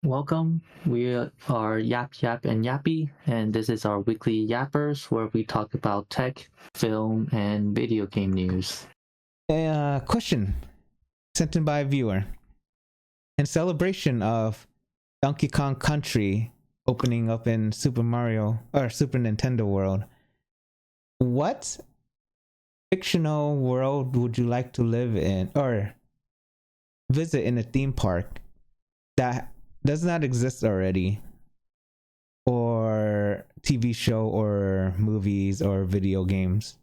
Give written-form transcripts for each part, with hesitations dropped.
Welcome. We are Yap Yap and Yappie, and this is our weekly Yappers where we talk about tech, film, and video game news. Question sent in by a viewer. In celebration of Donkey Kong Country opening up in Super Mario or Super Nintendo World, what fictional world would you like to live in or visit in a theme park that does not exist already, or TV show or movies or video games,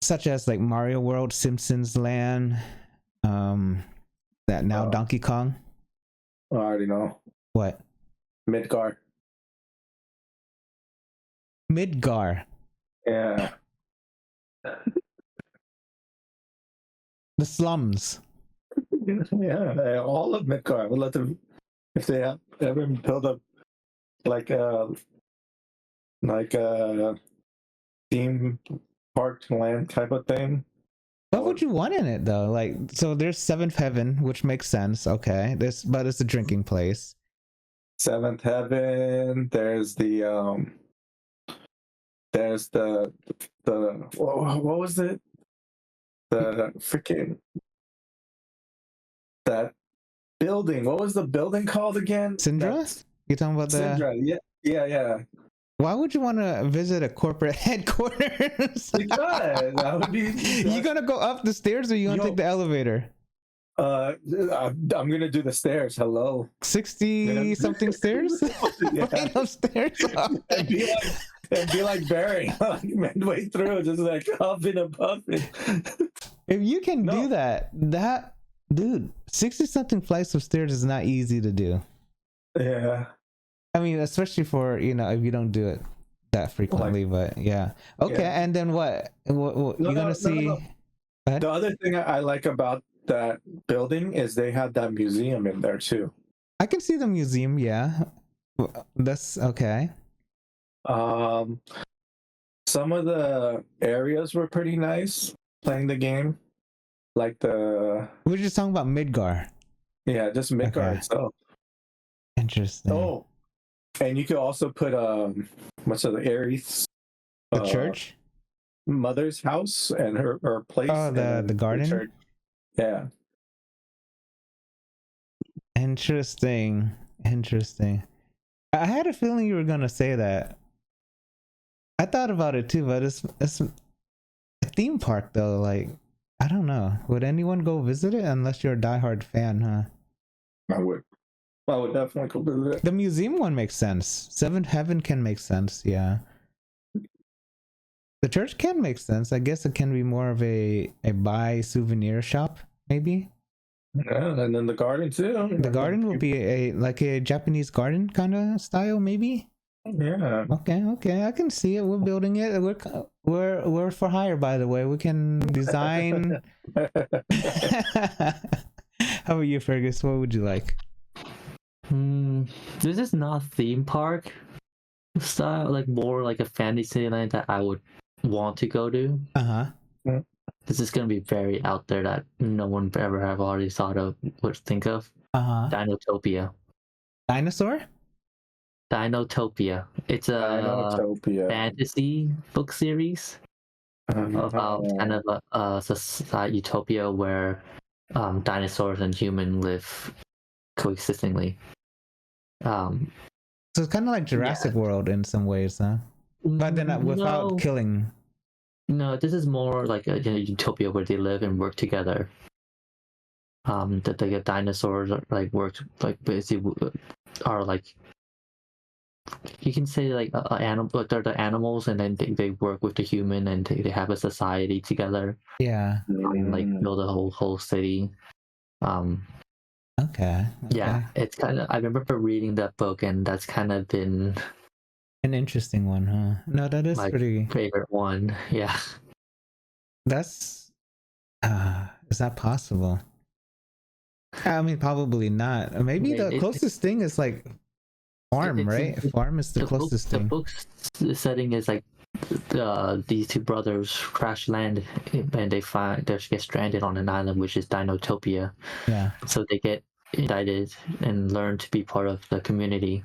such as like Mario World, Simpsons Land, that now Donkey Kong? I already know. What? Midgar. Midgar. Yeah. The slums. Yeah, all of Midgar. I would love to, if they have ever build up like a theme park land type of thing. What would you want in it though? Like, so there's Seventh Heaven, which makes sense. Okay, but it's a drinking place. Seventh Heaven. There's the what was it? The freaking that building. What was the building called again? Syndra? You talking about the Syndra? Yeah. Why would you want to visit a corporate headquarters? Because that would be. You gonna go up the stairs or you gonna take the elevator? I'm gonna do the stairs. Hello. 60 something stairs? Yeah. Right upstairs. and be like Barry, like midway through, just like huffing and puffing. If you can do that dude, 60 something flights of stairs is not easy to do. Yeah. I mean, especially for, if you don't do it that frequently, but yeah. Okay, yeah. And then what you're gonna see? No. The other thing I like about that building is they have that museum in there too. I can see the museum, yeah. That's okay. Some of the areas were pretty nice playing the game. Like we're just talking about Midgar. Yeah, just Midgar itself. Interesting. Oh, and you could also put what's the Aries? The church? Mother's house and her place. Oh, the garden? Church. Yeah. Interesting. I had a feeling you were gonna say that. I thought about it too, but it's a theme park though. Like, I don't know. Would anyone go visit it unless you're a diehard fan, huh? I would definitely go visit it. The museum one makes sense. Seventh Heaven can make sense, yeah. The church can make sense. I guess it can be more of a buy souvenir shop, maybe. Yeah, and then the garden too. The garden will be a Japanese garden kind of style, maybe. Yeah. Okay. I can see it. We're building it. We're for hire, by the way. We can design. How about you, Fergus? What would you like? This is not theme park style, like more like a fantasy land that I would want to go to. This is gonna be very out there that no one ever have already thought of, would think of. Dinotopia. Dinosaur? Dinotopia. It's a fantasy book series about kind of a society utopia where dinosaurs and humans live coexistingly. So it's kind of like Jurassic World in some ways, huh? But then without killing. No, this is more like a utopia where they live and work together. That the dinosaurs are like, you can say like animal, but they're the animals, and then they work with the human, and they have a society together. Yeah. And like build a whole city. Okay. Yeah, it's kind of. I remember reading that book, and that's kind of been an interesting one, huh? No, that is my pretty favorite one. Yeah. That's. Is that possible? I mean, probably not. Maybe the closest thing is like Farm, right? Farm is the closest thing. The book's setting is like these two brothers crash land and they get stranded on an island, which is Dinotopia. Yeah. So they get indicted and learn to be part of the community.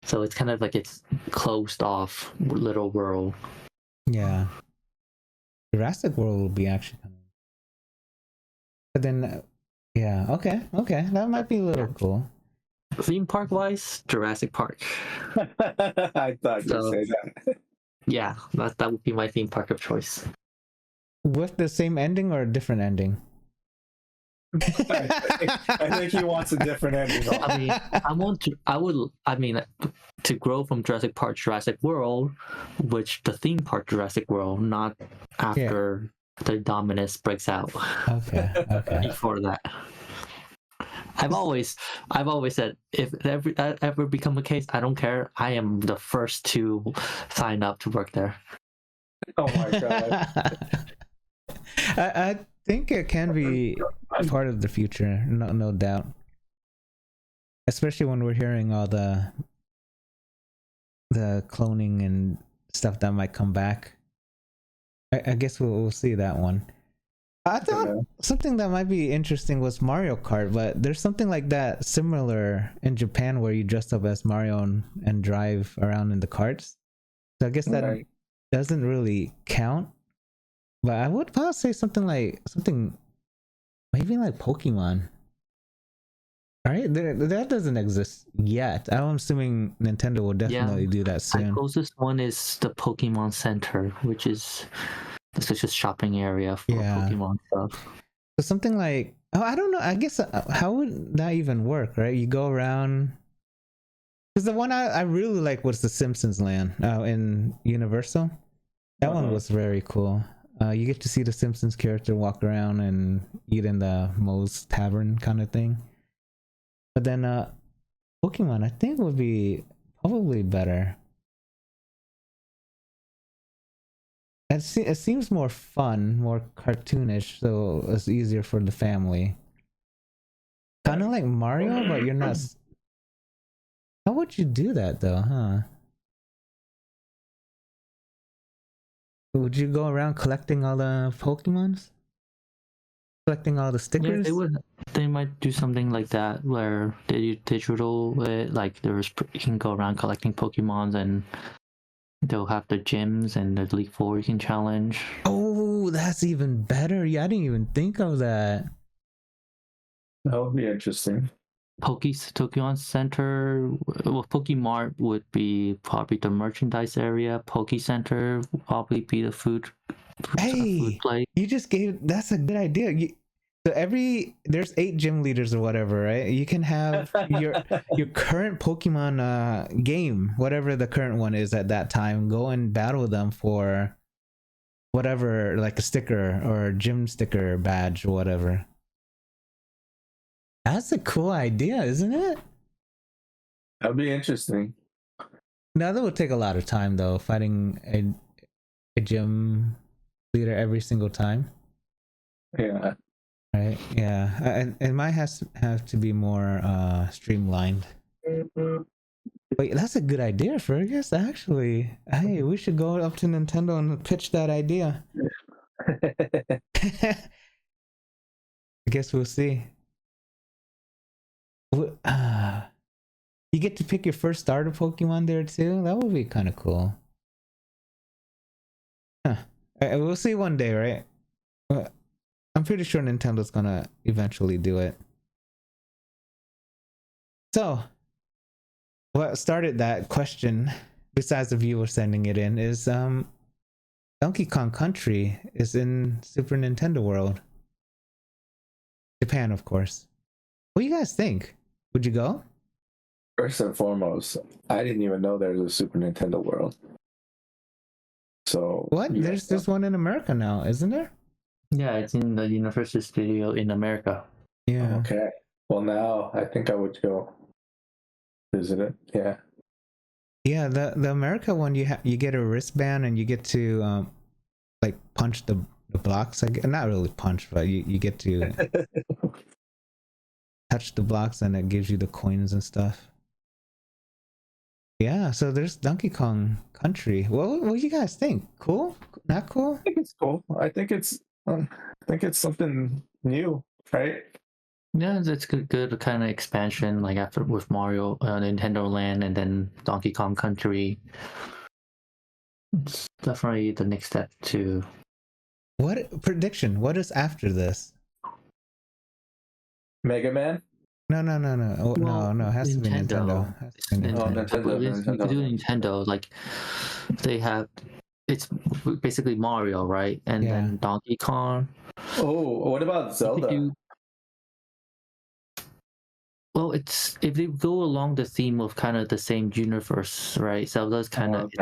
So it's kind of like it's closed off little world. Yeah. Jurassic World will be actually kind of... But then, yeah, okay. That might be a little cool. Theme park wise, Jurassic Park. I thought you'd say that. Yeah, that would be my theme park of choice. With the same ending or a different ending? I think he wants a different ending. I mean, to grow from Jurassic Park, Jurassic World, which the theme park Jurassic World, not after the Dominus breaks out. Okay. Before that. I've always said if that ever become a case, I don't care. I am the first to sign up to work there. Oh my god. I think it can be part of the future, no doubt. Especially when we're hearing all the cloning and stuff that might come back. I guess we'll see that one. I thought something that might be interesting was Mario Kart, but there's something like that similar in Japan where you dress up as Mario and drive around in the carts. So I guess that doesn't really count. But I would probably say something maybe like Pokemon. Alright, that doesn't exist yet. I'm assuming Nintendo will definitely do that soon. The closest one is the Pokemon Center, which is such a shopping area for Pokemon stuff. So something like, I don't know, I guess, how would that even work, right? You go around, because the one I really like was the Simpsons Land in Universal. That one was very cool. You get to see the Simpsons character walk around and eat in the Moe's Tavern kind of thing. But then Pokemon, I think, would be probably better. It seems more fun, more cartoonish, so it's easier for the family. Kind of like Mario, but you're not... How would you do that, though, huh? Would you go around collecting all the Pokemons? Collecting all the stickers? Yeah, they might do something like that where they do digital, like you can go around collecting Pokemons and they'll have the gyms and the League 4 you can challenge. Oh, that's even better. Yeah, I didn't even think of that. That would be interesting. Pokemon Center, well, Pokemart would be probably the merchandise area. Poke Center would probably be the food place. You just gave, that's a good idea. So there's 8 gym leaders or whatever, right? You can have your current Pokemon game, whatever the current one is at that time, go and battle them for whatever, like a sticker or a gym sticker badge or whatever. That's a cool idea, isn't it? That'd be interesting. Now that would take a lot of time though, fighting a gym leader every single time. Yeah. Right. Yeah. And it might have to be more streamlined. Wait, that's a good idea, Fergus. Actually, hey, we should go up to Nintendo and pitch that idea. I guess we'll see. You get to pick your first starter Pokemon there too. That would be kind of cool. Huh. We'll see one day, right? I'm pretty sure Nintendo's gonna eventually do it. So, what started that question, besides the viewer sending it in, is Donkey Kong Country is in Super Nintendo World. Japan, of course. What do you guys think? Would you go? First and foremost, I didn't even know there was a Super Nintendo World. So what? Yeah. There's one in America now, isn't there? Yeah, it's in the Universal Studio in America. Yeah. Okay. Well, now I think I would go visit it. Yeah. Yeah, the America one, you get a wristband and you get to like punch the blocks. Not really punch, but you get to touch the blocks and it gives you the coins and stuff. Yeah, so there's Donkey Kong Country. What do you guys think? Cool? Not cool? I think it's cool. I think it's something new, right? Yeah, it's good kind of expansion. Like after with Mario, Nintendo Land, and then Donkey Kong Country. It's definitely the next step to. What prediction? What is after this? Mega Man. No. Oh, Well, no. It has to be Nintendo. Nintendo. Has to be Nintendo. Nintendo. You could do Nintendo. Like they have, it's basically Mario, right? And then Donkey Kong. Oh, what about Zelda? Well, it's if they go along the theme of kind of the same universe, right? Zelda's kind of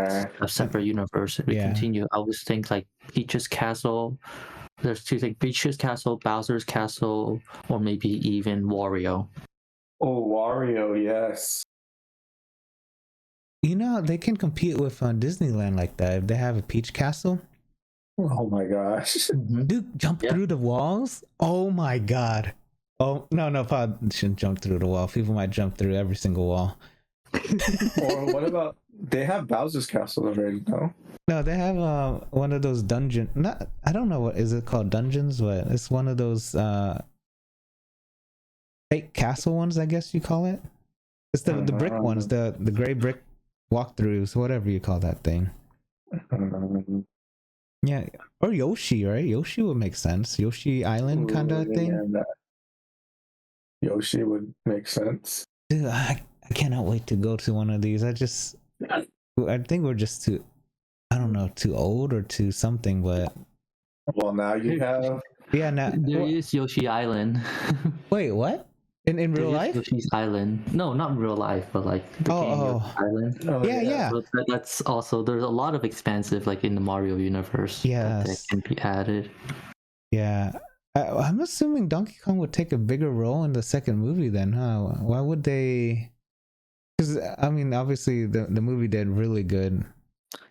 a separate universe. If we continue, I always think like Peach's Castle. There's two things: Peach's Castle, Bowser's Castle, or maybe even Wario. Oh, Wario, yes. You know, they can compete with Disneyland like that. If they have a Peach Castle. Oh my gosh. Dude, jump through the walls? Oh my god. Oh, no, probably shouldn't jump through the wall. People might jump through every single wall. Or what about, they have Bowser's Castle already, no? No, they have one of those dungeon. Not, I don't know what is it called, dungeons. What? It's one of those fake castle ones, I guess you call it. It's the brick ones, the gray brick walkthroughs, whatever you call that thing. Yeah, or Yoshi, right? Yoshi would make sense. Yoshi Island kind of thing. Yoshi would make sense. Dude, I cannot wait to go to one of these. I think we're just too, I don't know, too old or too something, but. Well, now you have. Yeah, now. There is Yoshi Island. Wait, what? In real life? Yoshi's Island. No, not in real life, but like the game Yoshi Island. Oh, yeah. So that's also, there's a lot of expansive like in the Mario universe that can be added. Yeah. I'm assuming Donkey Kong would take a bigger role in the second movie then, huh? Why would they? Because, I mean, obviously the movie did really good.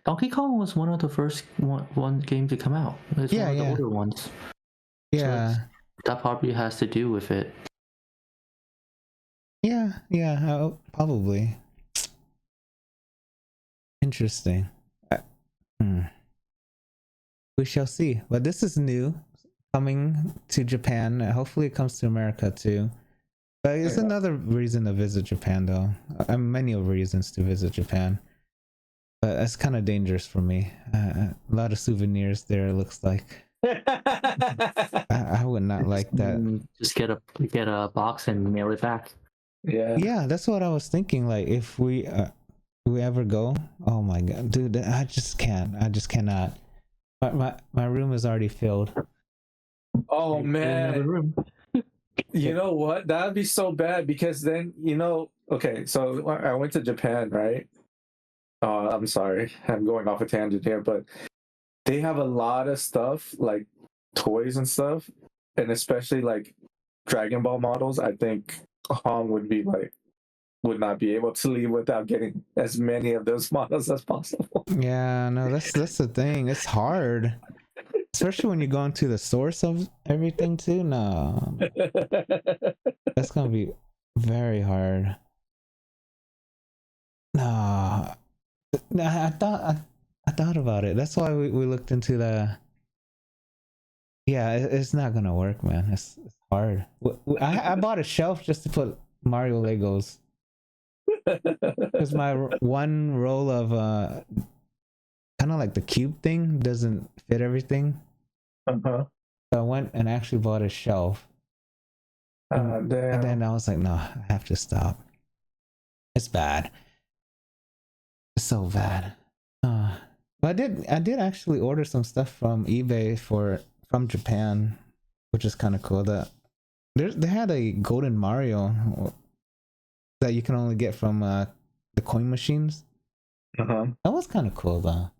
Donkey Kong was one of the first one game to come out. It's one of the older ones. Yeah. So that probably has to do with it. Yeah, probably. Interesting. We shall see. But this is new, coming to Japan. Hopefully it comes to America too. But it's another reason to visit Japan though. Many reasons to visit Japan. But that's kind of dangerous for me. A lot of souvenirs there, it looks like. I would not like that. Just get a box and mail it back. Yeah, that's what I was thinking. Like if we ever go, oh my god, dude, I just cannot. My room is already filled. Oh man, you know what? That'd be so bad because then okay, so I went to Japan, right? I'm sorry, I'm going off a tangent here, but they have a lot of stuff like toys and stuff, and especially like Dragon Ball models. I think Hong would not be able to leave without getting as many of those models as possible. Yeah, no, that's the thing. It's hard, especially when you go into the source of everything too. No, that's gonna be very hard. No, I thought about it. That's why we looked into the. Yeah, it's not gonna work, man. It's hard. I bought a shelf just to put Mario Legos. Because my one roll of kind of like the cube thing doesn't fit everything. So I went and actually bought a shelf. And then I was like, no, I have to stop. It's bad. It's so bad. But I did actually order some stuff from eBay from Japan, which is kind of cool. They had a golden Mario that you can only get from the coin machines. That was kind of cool though.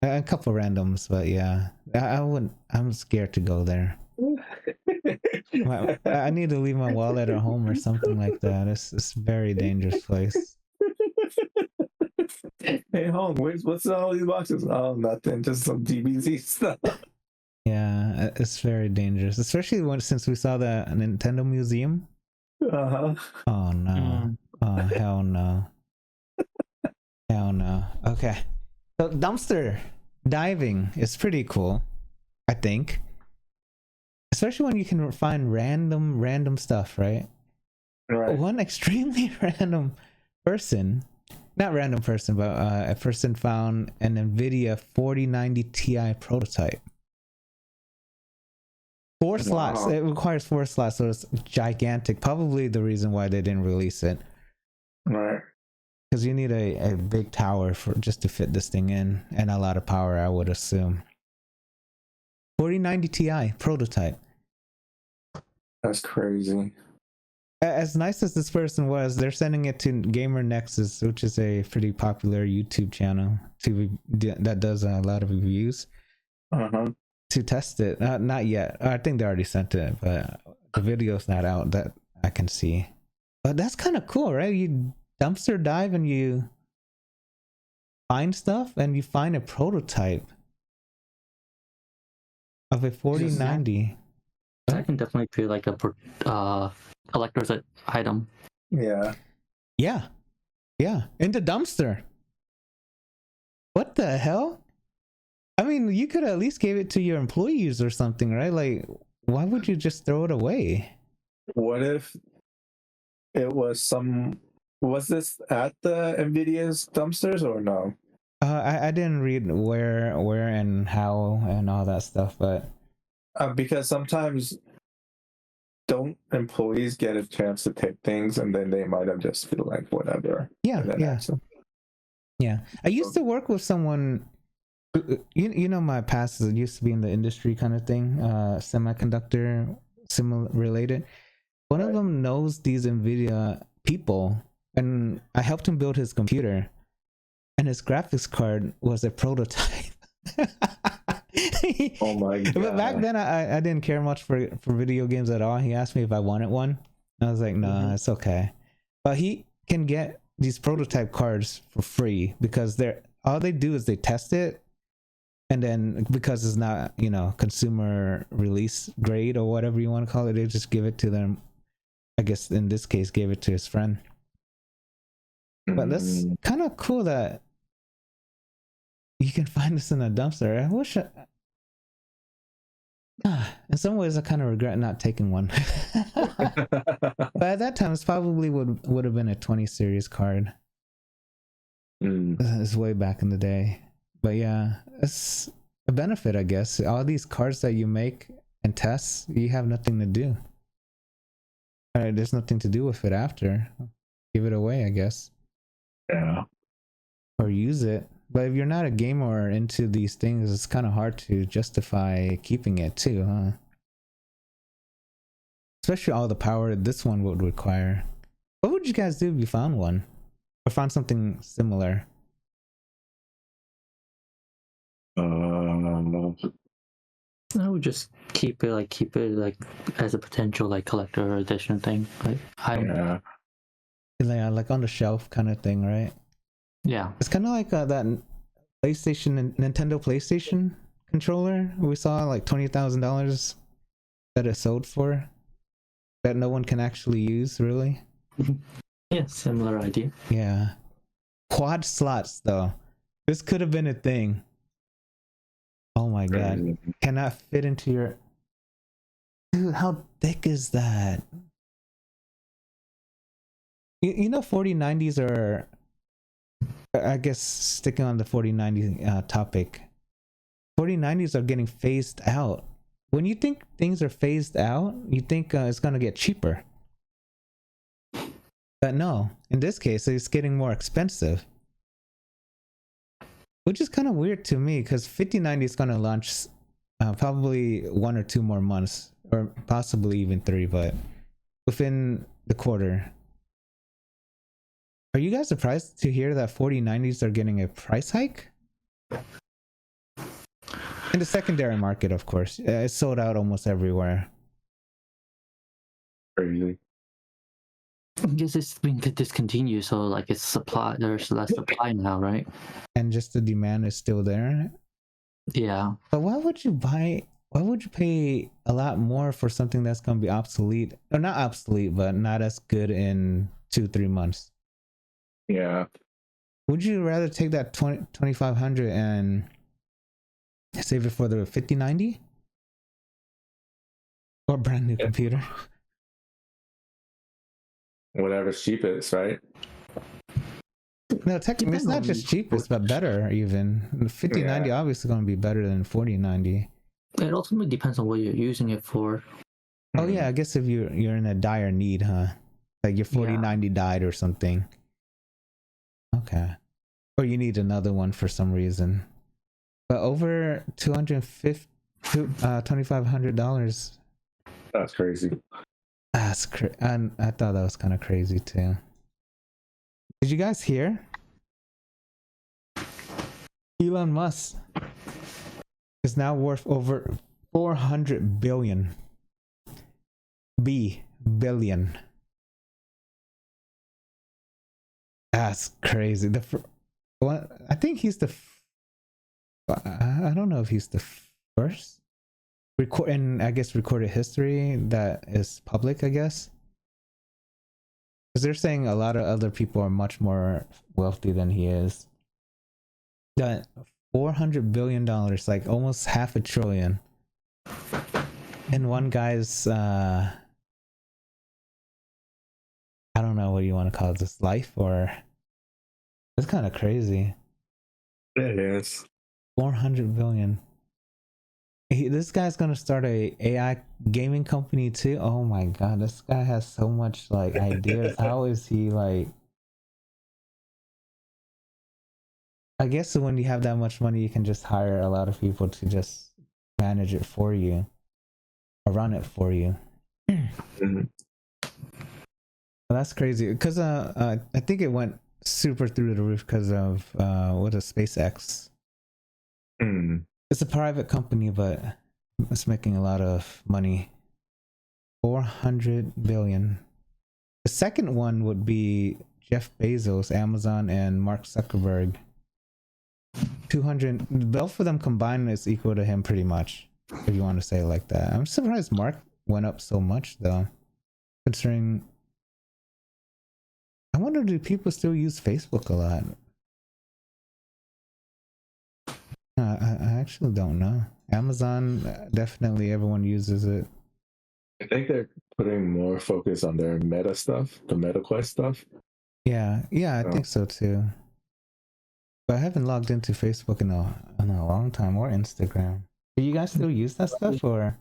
A couple randoms, but yeah, I wouldn't. I'm scared to go there. I need to leave my wallet at home or something like that. It's a very dangerous place. Hey, Hong, what's all these boxes? Oh, nothing, just some DBZ stuff. Yeah, it's very dangerous, especially since we saw the Nintendo Museum. Oh no! Oh hell no! Hell no! Okay, so dumpster diving is pretty cool, I think. especially when you can find random stuff, right? Right. One extremely random person, not random person, but a person found an NVIDIA 4090 Ti prototype. 4 slots. It requires 4 slots, so it's gigantic. Probably the reason why they didn't release it. Right. Because you need a big tower for just to fit this thing in, and a lot of power, I would assume. 4090 Ti prototype. That's crazy. As nice as this person was, they're sending it to Gamer Nexus, which is a pretty popular YouTube channel that does a lot of reviews. To test it. Not yet. I think they already sent it, but the video's not out that I can see. But that's kind of cool, right? You dumpster dive and you find stuff, and you find a prototype of a 4090. That can definitely be like a collector's item. Yeah. Yeah. In the dumpster. What the hell? I mean, you could at least give it to your employees or something, right? Like, why would you just throw it away? What if it was was this at the NVIDIA's dumpsters or no? I didn't read where and how and all that stuff, but because sometimes don't employees get a chance to take things, and then they might have just feel like whatever. Yeah. I used to work with someone. You know, my past used to be in the industry kind of thing, semiconductor, similar related. One of them knows these NVIDIA people, and I helped him build his computer, and his graphics card was a prototype. Oh my god! But back then, I didn't care much for video games at all. He asked me if I wanted one. I was like, no, it's okay. But he can get these prototype cards for free because all they do is they test it. And then because it's not, consumer release grade or whatever you want to call it, they just give it to them. I guess in this case, gave it to his friend. But that's kind of cool that you can find this in a dumpster. I wish in some ways I kind of regret not taking one. But at that time, it probably would have been a 20 series card. It's way back in the day. But yeah, it's a benefit, I guess. All these cards that you make and test, you have nothing to do. There's nothing to do with it after. Give it away, I guess. Yeah. Or use it. But if you're not a gamer or into these things, it's kind of hard to justify keeping it too, huh? Especially all the power this one would require. What would you guys do if you found one? Or found something similar? I would just keep it like as a potential like collector edition thing. Like like on the shelf kind of thing, right? Yeah. It's kind of like that Nintendo PlayStation controller we saw, like $20,000 that it sold for, that no one can actually use, really. Yeah, similar idea. Yeah. Quad slots though. This could have been a thing. Oh my god. Cannot fit into your... Dude, how thick is that? You know 4090s are... I guess sticking on the 4090 topic. 4090s are getting phased out. When you think things are phased out, you think it's going to get cheaper. But no, in this case, it's getting more expensive. Which is kind of weird to me, because 5090 is going to launch probably 1 or 2 more months, or possibly even 3, but within the quarter. Are you guys surprised to hear that 4090s are getting a price hike? In the secondary market, of course. It's sold out almost everywhere. Crazy. I guess it's been discontinued, so like it's supply. There's less supply now, right? And just the demand is still there. Yeah. But why would you buy? Why would you pay a lot more for something that's gonna be obsolete, or not obsolete, but not as good in 2-3 months? Yeah. Would you rather take that 2500 and save it for the 5090? Or brand new computer. Whatever's cheapest, right? No, technically it's not just cheapest, but better even. The 5090 obviously going to be better than 4090. It ultimately depends on what you're using it for. Oh yeah, I guess if you're in a dire need, huh? Like your 4090 died or something. Okay. Or you need another one for some reason. But over $2,500. That's crazy. That's and I thought that was kind of crazy too. Did you guys hear? Elon Musk is now worth over 400 billion. Billion. That's crazy. I think he's I don't know if he's the first recorded history that is public, I guess. Because they're saying a lot of other people are much more wealthy than he is. That $400 billion, like almost half a trillion. And one guy's, I don't know what you want to call this, life, or it's kind of crazy. It is. 400 billion. This guy's gonna start a AI gaming company too. Oh my god, this guy has so much like ideas. How is he like? I guess when you have that much money, you can just hire a lot of people to just manage it for you or run it for you. Mm-hmm. That's crazy because I think it went super through the roof because of what is SpaceX. It's a private company, but it's making a lot of money. 400 billion. The second one would be Jeff Bezos, Amazon, and Mark Zuckerberg. 200. Both of them combined is equal to him pretty much, if you want to say it like that. I'm surprised Mark went up so much though, considering. I wonder, do people still use Facebook a lot? I actually don't know. Amazon, definitely everyone uses it. I think they're putting more focus on their Meta stuff, the Meta Quest stuff. Yeah, I think so too. But I haven't logged into Facebook in a long time, or Instagram. Do you guys still use that stuff, or?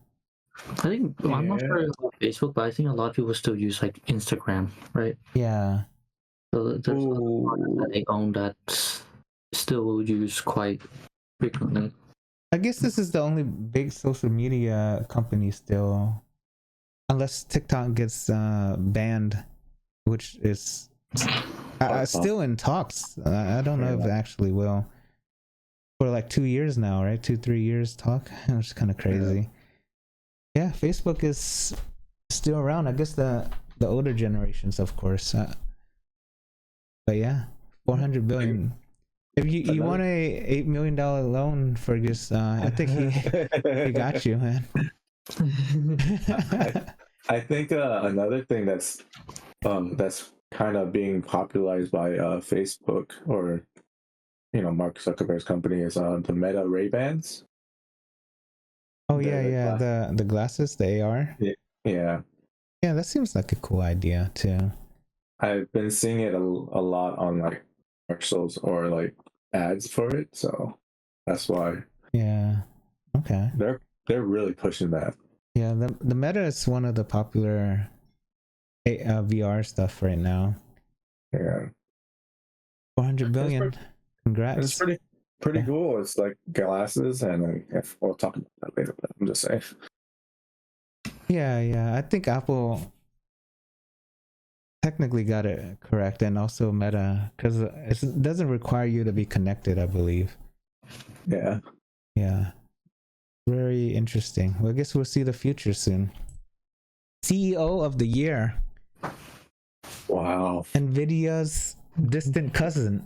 I think I'm not sure about Facebook, but I think a lot of people still use like Instagram, right? Yeah. So there's a lot that they own that still use quite frequently. I guess this is the only big social media company still, unless TikTok gets banned, which is still in talks. I don't know if it actually will. For like 2 years now, right? 2-3 years talk, which is kind of crazy. Yeah, Facebook is still around. I guess the older generations, of course. But yeah, 400 billion. If you want a $8 million loan for this, I think he got you, man. I think another thing that's kind of being popularized by Facebook, or Mark Zuckerberg's company, is the Meta Ray-Bans. Oh yeah, the glasses, the AR. Yeah, that seems like a cool idea too. I've been seeing it a lot on like commercials or like ads for it, so that's why. Yeah. Okay. They're really pushing that. Yeah, the Meta is one of the popular VR stuff right now. Yeah. 400 billion. Congrats. It's pretty cool. It's like glasses, and we'll talk about that later, but I'm just saying. Yeah. I think Apple technically got it correct, and also Meta, because it doesn't require you to be connected, I believe. Yeah. Very interesting. Well, I guess we'll see the future soon. CEO of the year. Wow. NVIDIA's distant cousin.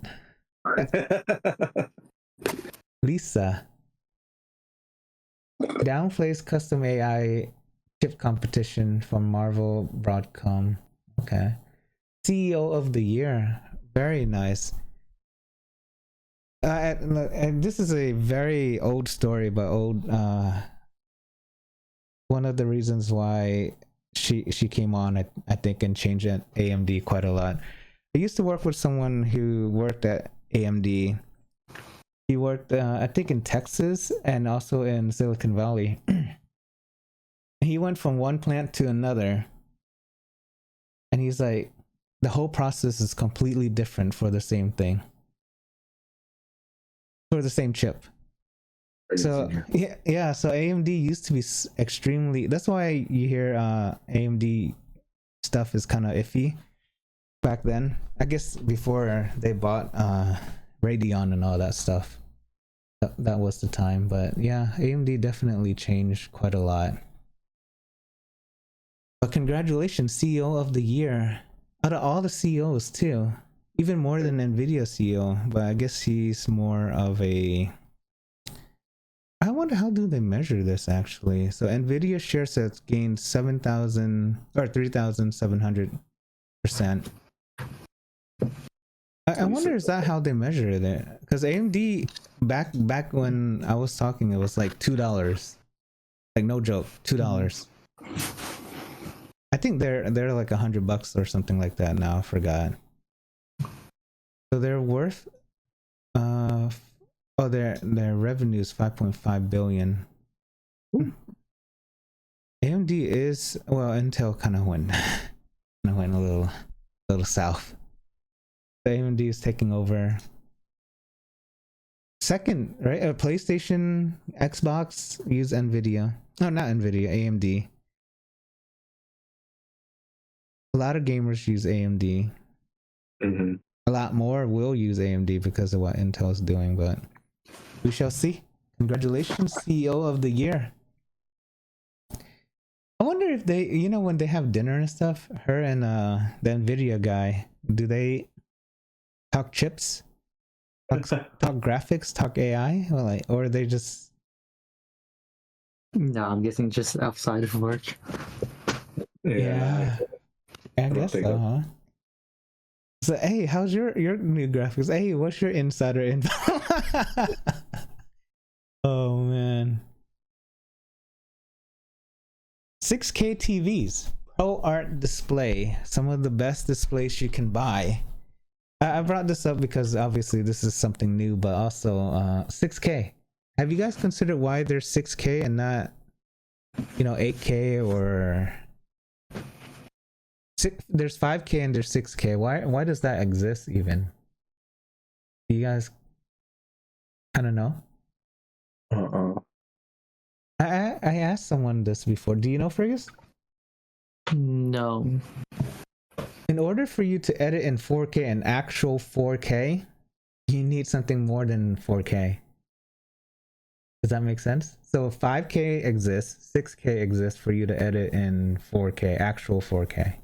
Lisa. Downplays custom AI chip competition from Marvel Broadcom. Okay. CEO of the year. Very nice. And this is a very old story, but old one of the reasons why she came on, I think, and changed AMD quite a lot. I used to work with someone who worked at AMD. He worked, I think, in Texas and also in Silicon Valley. He went from one plant to another, and he's like, the whole process is completely different for the same thing, for the same chip. So yeah, so AMD used to be extremely, that's why you hear AMD stuff is kind of iffy back then, I guess, before they bought Radeon and all that stuff. That was the time. But yeah, AMD definitely changed quite a lot. But congratulations, CEO of the year, out of all the CEOs too, even more than Nvidia CEO. But I guess he's more of a, I wonder how do they measure this actually. So Nvidia shares has gained 7,000 or 3,700%. I wonder, is that how they measure it? Because AMD back when I was talking, it was like $2, like no joke, $2. I think they're like $100 or something like that now. I forgot. So they're worth their revenue is 5.5 billion. AMD is, well, Intel kind of went a little south. The AMD is taking over. Second, right? PlayStation, Xbox use Nvidia. No, not Nvidia, AMD. A lot of gamers use AMD. Mm-hmm. A lot more will use AMD because of what Intel is doing, but we shall see. Congratulations, CEO of the year. I wonder if they, you know, when they have dinner and stuff, her and the Nvidia guy, do they talk chips, talk graphics, talk AI, or they just? No, I'm guessing just outside of work. Yeah, I guess so, huh? So, hey, how's your new graphics? Hey, what's your insider info? Oh man. 6K TVs, ProArt display, some of the best displays you can buy. I brought this up because obviously this is something new, but also 6K. Have you guys considered why there's 6K and not, 8K or there's 5K and there's 6K? Why does that exist even? Do you guys kind of know? I asked someone this before. Do you know, Fergus? No. In order for you to edit in 4K, an actual 4K, you need something more than 4K. Does that make sense? So 5K exists, 6K exists for you to edit in 4K, actual 4K.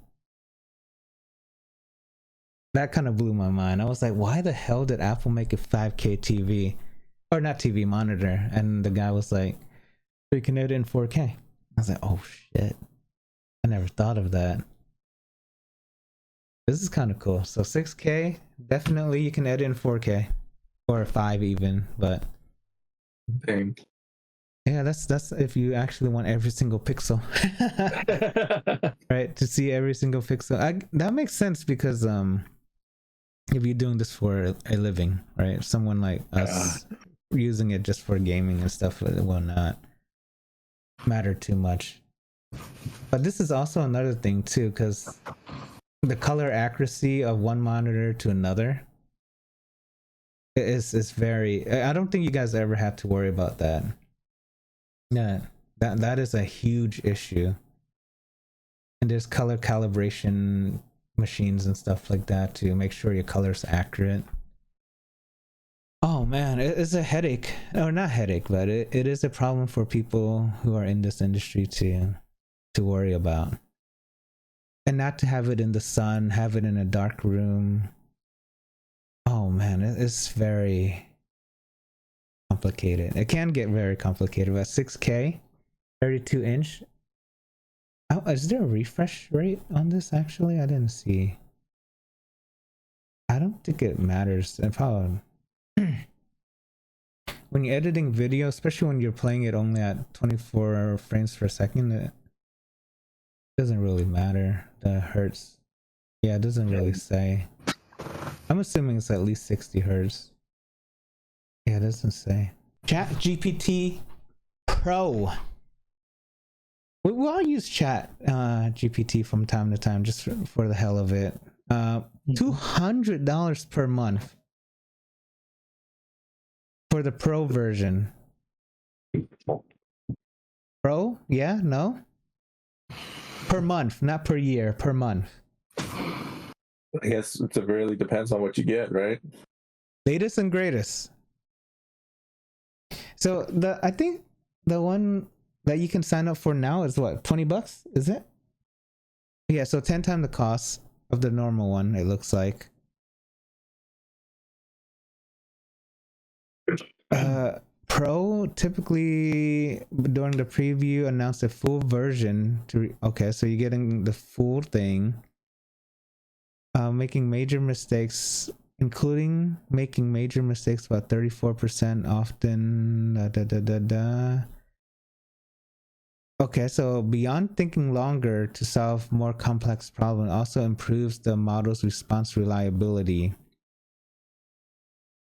That kind of blew my mind. I was like, why the hell did Apple make a 5K TV? Or not TV, monitor. And the guy was like, so you can edit in 4K. I was like, oh shit. I never thought of that. This is kind of cool. So 6K, definitely you can edit in 4K. Or 5 even, but... Dang. Yeah, that's if you actually want every single pixel. Right? To see every single pixel. That makes sense because if you're doing this for a living, right? Someone like us using it just for gaming and stuff, it will not matter too much. But this is also another thing too, because the color accuracy of one monitor to another is very, I don't think you guys ever have to worry about that. Yeah, that is a huge issue. And there's color calibration machines and stuff like that to make sure your color's accurate. Oh man, it's a headache. Or not headache, but it is a problem for people who are in this industry to worry about. And not to have it in the sun, have it in a dark room. Oh man, it's very complicated. It can get very complicated. But 6K, 32-inch. Oh, is there a refresh rate on this actually? I didn't see. I don't think it matters. Probably. when you're editing video, especially when you're playing it only at 24 frames per second, it doesn't really matter. The hertz. Yeah, it doesn't really say. I'm assuming it's at least 60 hertz. Yeah, it doesn't say. ChatGPT Pro. We all use GPT from time to time just for the hell of it. $200 per month for the Pro version. Pro? Yeah? No? Per month, not per year. Per month. I guess it really depends on what you get, right? Latest and greatest. So I think the one that you can sign up for now is what, $20? Is it? Yeah, so 10 times the cost of the normal one, it looks like. Pro typically during the preview announced a full version okay, so you're getting the full thing. Making major mistakes, including making major mistakes about 34% often. Okay, so beyond thinking longer to solve more complex problems, also improves the model's response reliability,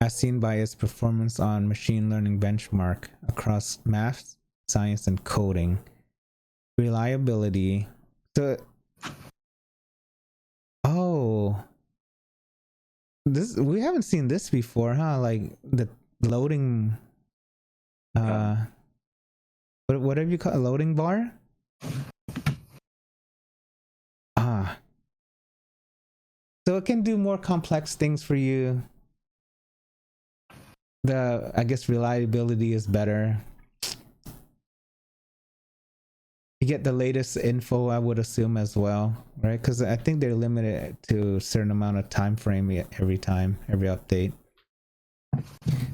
as seen by its performance on machine learning benchmark across math, science, and coding. Reliability. So, oh, this we haven't seen this before, huh? Like the loading. Whatever you call a loading bar. So it can do more complex things for you. I guess reliability is better. You get the latest info, I would assume, as well, right? Because I think they're limited to a certain amount of time frame every update.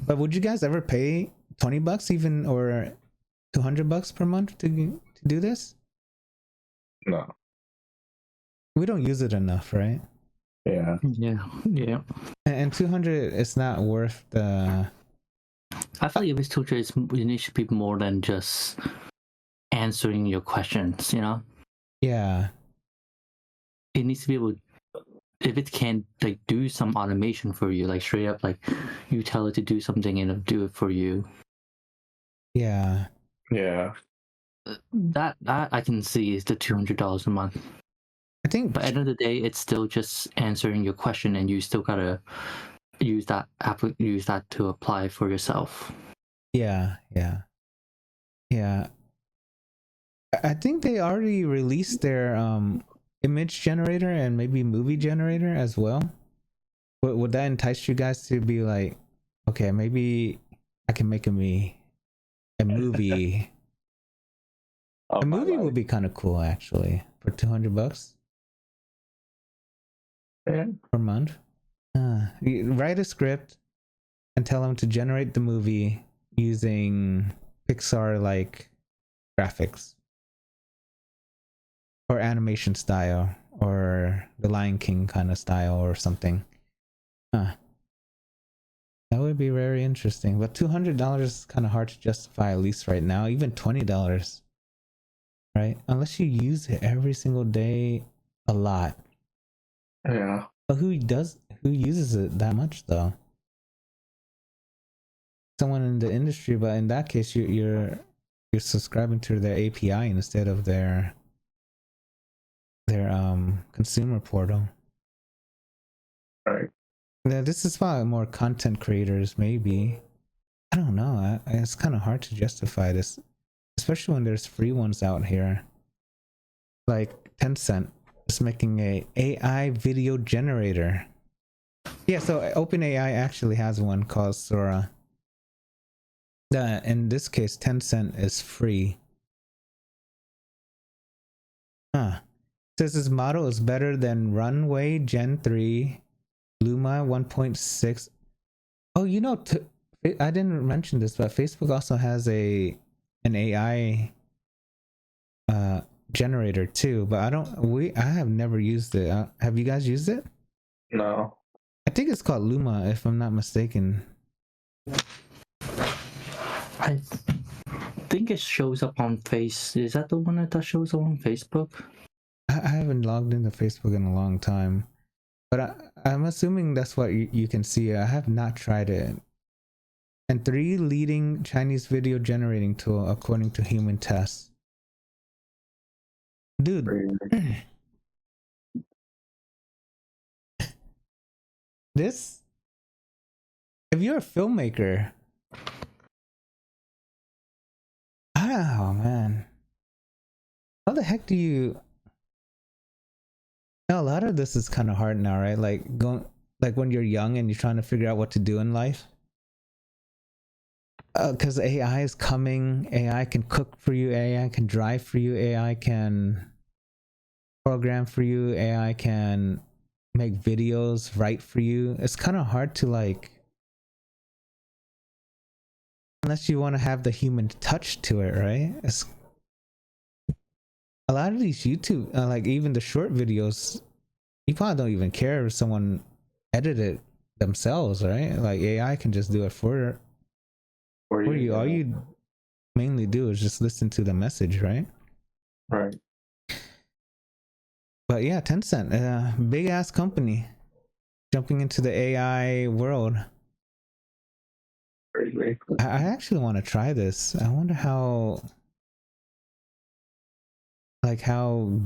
But would you guys ever pay $20 even, or $200 per month to do this? No. We don't use it enough, right? Yeah. And 200 is not worth the. I feel like if it's 200, it needs to be more than just answering your questions. You know. Yeah. It needs to be able. If it can like do some automation for you, like straight up, like you tell it to do something and it'll do it for you. Yeah. Yeah. That I can see is the $200 a month. I think, but at the end of the day, it's still just answering your question, and you still gotta use that to apply for yourself. Yeah. I think they already released their image generator and maybe movie generator as well. Would that entice you guys to be like, okay, maybe I can make a movie. A movie would be kind of cool, actually, for $200 per month. You write a script and tell them to generate the movie using Pixar-like graphics or animation style, or the Lion King kind of style or something. That would be very interesting. But $200 is kind of hard to justify, at least right now. Even $20, right? Unless you use it every single day a lot. Yeah. But who uses it that much, though? Someone in the industry, but in that case, you're subscribing to their API instead of their consumer portal. Right. Now, this is probably more content creators, maybe. I don't know. It's kind of hard to justify this, especially when there's free ones out here. Like Tencent is making a AI video generator. Yeah, so OpenAI actually has one called Sora. In this case, Tencent is free. Says this model is better than Runway Gen 3, Luma 1.6. Oh, you know, I didn't mention this, but Facebook also has an AI generator too. But I have never used it. Have you guys used it? No. I think it's called Luma, if I'm not mistaken. I think it shows up on Face. Is that the one that shows up on Facebook? I haven't logged into Facebook in a long time, but I'm assuming that's what you can see. I have not tried it. And 3 leading Chinese video generating tool according to human tests. Dude. This, if you're a filmmaker, oh man, how the heck do you? Now, a lot of this is kind of hard now, right? Like when you're young and you're trying to figure out what to do in life. Because AI is coming, AI can cook for you, AI can drive for you, AI can program for you, AI can make videos, write for you. It's kind of hard to like, unless you want to have the human touch to it, right? It's a lot of these YouTube, like even the short videos, you probably don't even care if someone edited it themselves, right? Like AI can just do it for you. All you mainly do is just listen to the message, right? Right. But yeah, Tencent, big ass company, jumping into the AI world. Great. I actually want to try this. I wonder how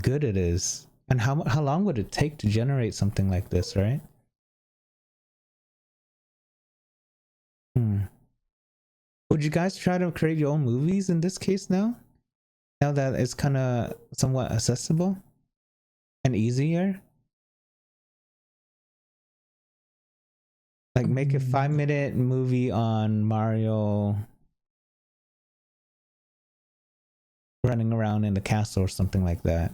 good it is, and how long would it take to generate something like this, right? Would you guys try to create your own movies in this case now that it's kind of somewhat accessible and easier? Like make a 5-minute movie on Mario running around in the castle or something like that.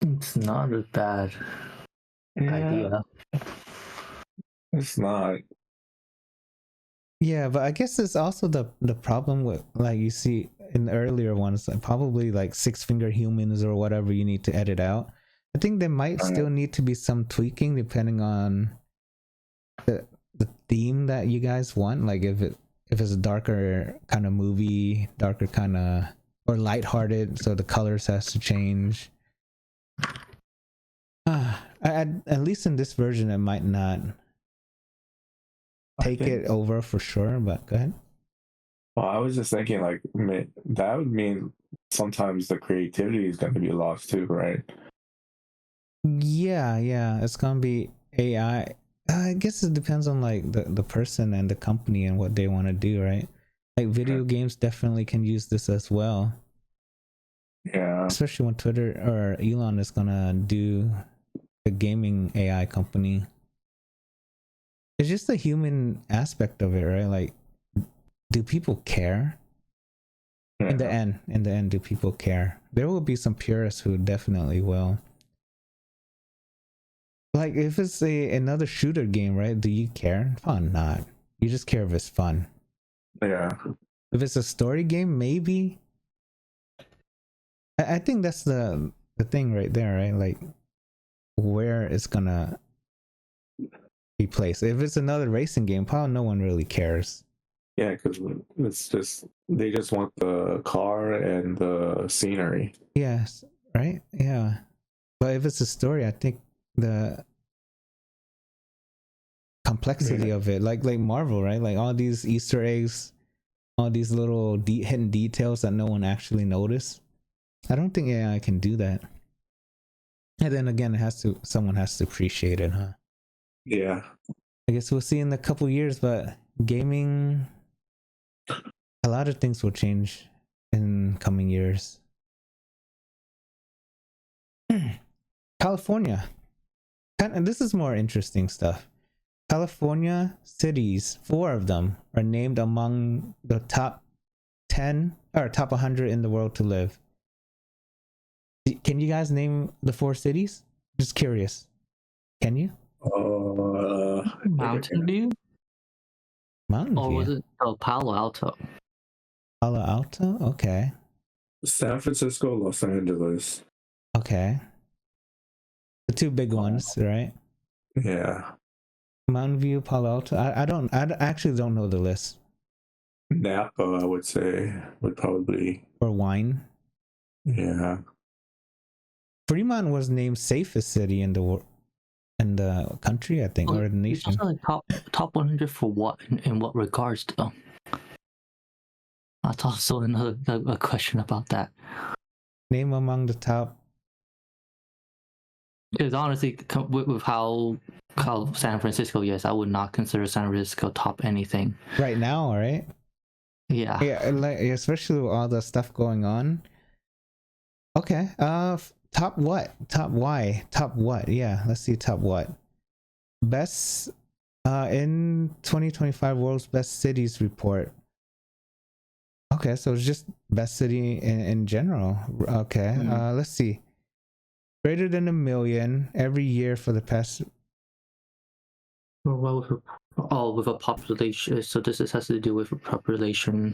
It's not a bad idea. It's not. Yeah, but I guess it's also the problem with, like, you see in the earlier ones, like probably like 6-finger humans or whatever you need to edit out. I think there might still need to be some tweaking depending on the theme that you guys want. Like if it's a darker kind of movie, darker kind of, or lighthearted, so the colors has to change. At least in this version, it might not take it over for sure, but go ahead. Well, I was just thinking, like, that would mean sometimes the creativity is going to be lost too, right? Yeah, it's gonna be AI. I guess it depends on like the person and the company and what they want to do, right? Like video games definitely can use this as well. Yeah. Especially when Twitter or Elon is gonna do a gaming AI company. It's just the human aspect of it, right? Like, do people care? Yeah. In the end, do people care? There will be some purists who definitely will. Like, if it's another shooter game, right? Do you care? Probably not. You just care if it's fun. Yeah. If it's a story game, maybe. I think that's the thing right there, right? Like, where it's gonna be placed. If it's another racing game, probably no one really cares. Yeah, because they just want the car and the scenery. Yes, right? Yeah. But if it's a story, I think the complexity of it, like Marvel, right? Like all these Easter eggs, all these little hidden details that no one actually noticed. I don't think AI can do that. And then again, someone has to appreciate it, huh? Yeah. I guess we'll see in a couple years, but gaming, a lot of things will change in coming years. California. And this is more interesting stuff. California cities, 4 of them, are named among the top 10 or top 100 in the world to live. Can you guys name the 4 cities? Just curious. Can you? Mountain View? Mountain View? Or was it Palo Alto? Palo Alto? Okay. San Francisco, Los Angeles. Okay. The 2 big ones, right? Yeah. Mountain View, Palo Alto. I actually don't know the list. Napa, I would say, would probably. For wine. Yeah. Fremont was named safest city in the country, I think, or the nation. It's also like top 100 for what? In what regards, though? That's also another a question about that. Name among the top. Because honestly, with how San Francisco, yes, I would not consider San Francisco top anything right now, right? Yeah. Yeah, like especially with all the stuff going on. Okay. Top what? Top why? Top what? Yeah, let's see. Top what? Best in 2025 World's Best Cities report. Okay, so it's just best city in general. Okay. Let's see. Greater than 1 million every year for the past. Well, with a population. So this has to do with a population.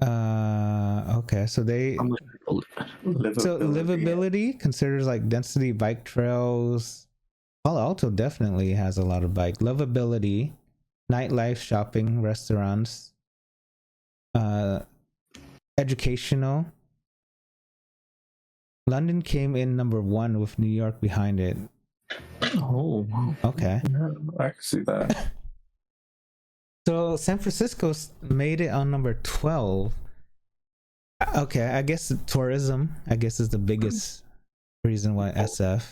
Okay, so livability considers like density, bike trails. Palo Alto definitely has a lot of bike. Livability, nightlife, shopping, restaurants, educational. London came in number 1 with New York behind it. Oh, okay. Yeah, I can see that. So San Francisco made it on number 12. Okay, I guess tourism, is the biggest reason why SF.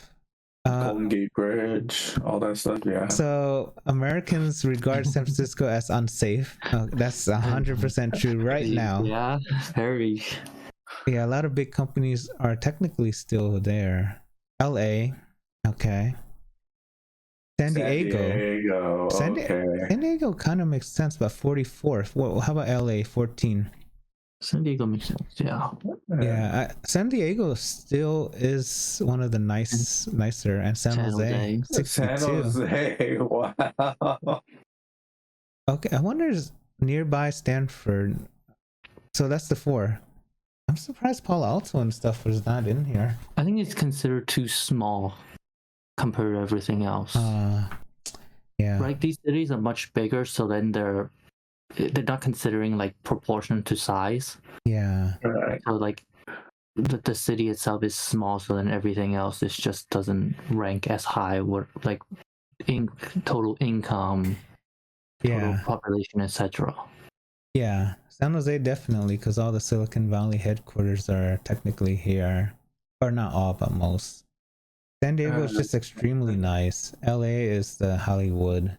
Golden Gate Bridge, all that stuff, yeah. So Americans regard San Francisco as unsafe. That's 100% true right now. Yeah, very. Yeah, a lot of big companies are technically still there. LA, okay. San Diego. San Diego kind of makes sense, but 44th. Well, how about LA, 14? San Diego makes sense, yeah. Yeah, San Diego still is one of the nicer, and San Jose, 62. San Jose, wow. Okay, I wonder is nearby Stanford. So that's the 4. I'm surprised Palo Alto and stuff was not in here. I think it's considered too small compared to everything else. Yeah. Right, these cities are much bigger, so then they're not considering like proportion to size. Yeah. Right. So like the city itself is small, so then everything else is just doesn't rank as high. What like in total income, total population, etc. Yeah, San Jose definitely, because all the Silicon Valley headquarters are technically here, or not all, but most. San Diego is just extremely nice. LA is the Hollywood.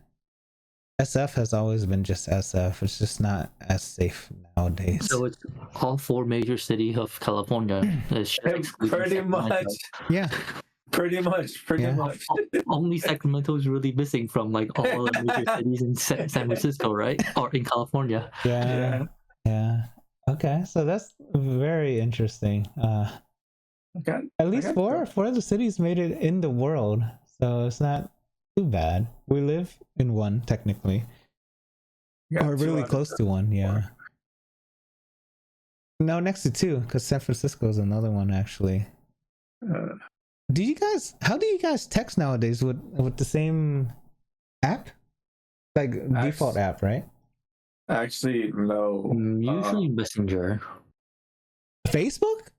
SF has always been just SF. It's just not as safe nowadays. So it's all 4 major cities of California. Pretty much. Yeah. Pretty much. Only Sacramento is really missing from like all the major cities in San Francisco, right? Or in California. Yeah. Okay, so that's very interesting. Okay. At least four of the cities made it in the world, so it's not too bad. We live in one technically, or really close to one. Yeah. No, next to 2, because San Francisco is another one actually. How do you guys text nowadays with the same app, like default app, right? Actually, no. Usually Messenger. Facebook?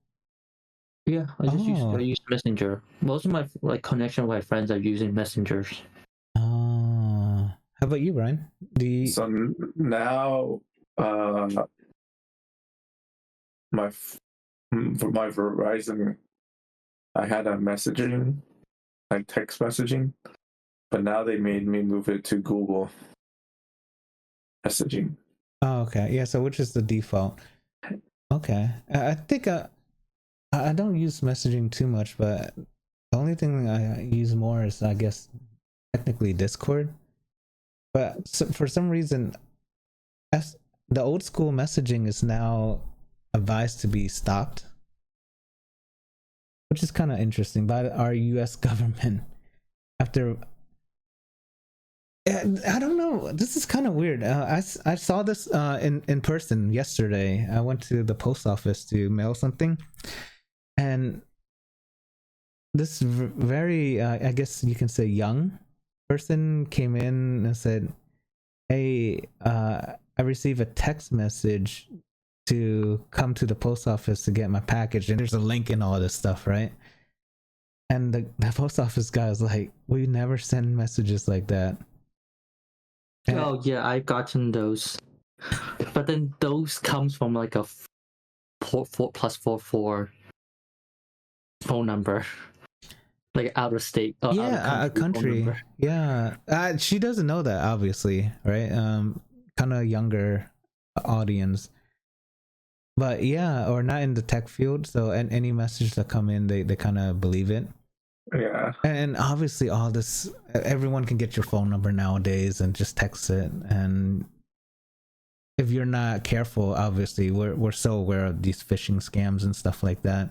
Yeah, I use Messenger. Most of my like connection with my friends are using messengers. How about you, Brian? So now, for my Verizon, I had a messaging, like text messaging, but now they made me move it to Google messaging. Oh, okay. Yeah. So which is the default? Okay. I think I don't use messaging too much, but the only thing I use more is, I guess, technically Discord. But for some reason, the old school messaging is now advised to be stopped, which is kind of interesting by our U.S. government. After, I don't know, this is kind of weird. I saw this in person yesterday. I went to the post office to mail something, and this very, I guess you can say, young person came in and said, hey, I received a text message to come to the post office to get my package, and there's a link and all this stuff, right? And the post office guy was like, we never send messages like that. And oh yeah, I've gotten those, but then those comes from like a 4+44 phone number, like out of state. yeah, out of country. Yeah, she doesn't know that, obviously, right? Kind of younger audience, but yeah, or not in the tech field. So, and any message that come in, they kind of believe it. Yeah. And obviously, all this, everyone can get your phone number nowadays and just text it. And if you're not careful, obviously, we're so aware of these phishing scams and stuff like that.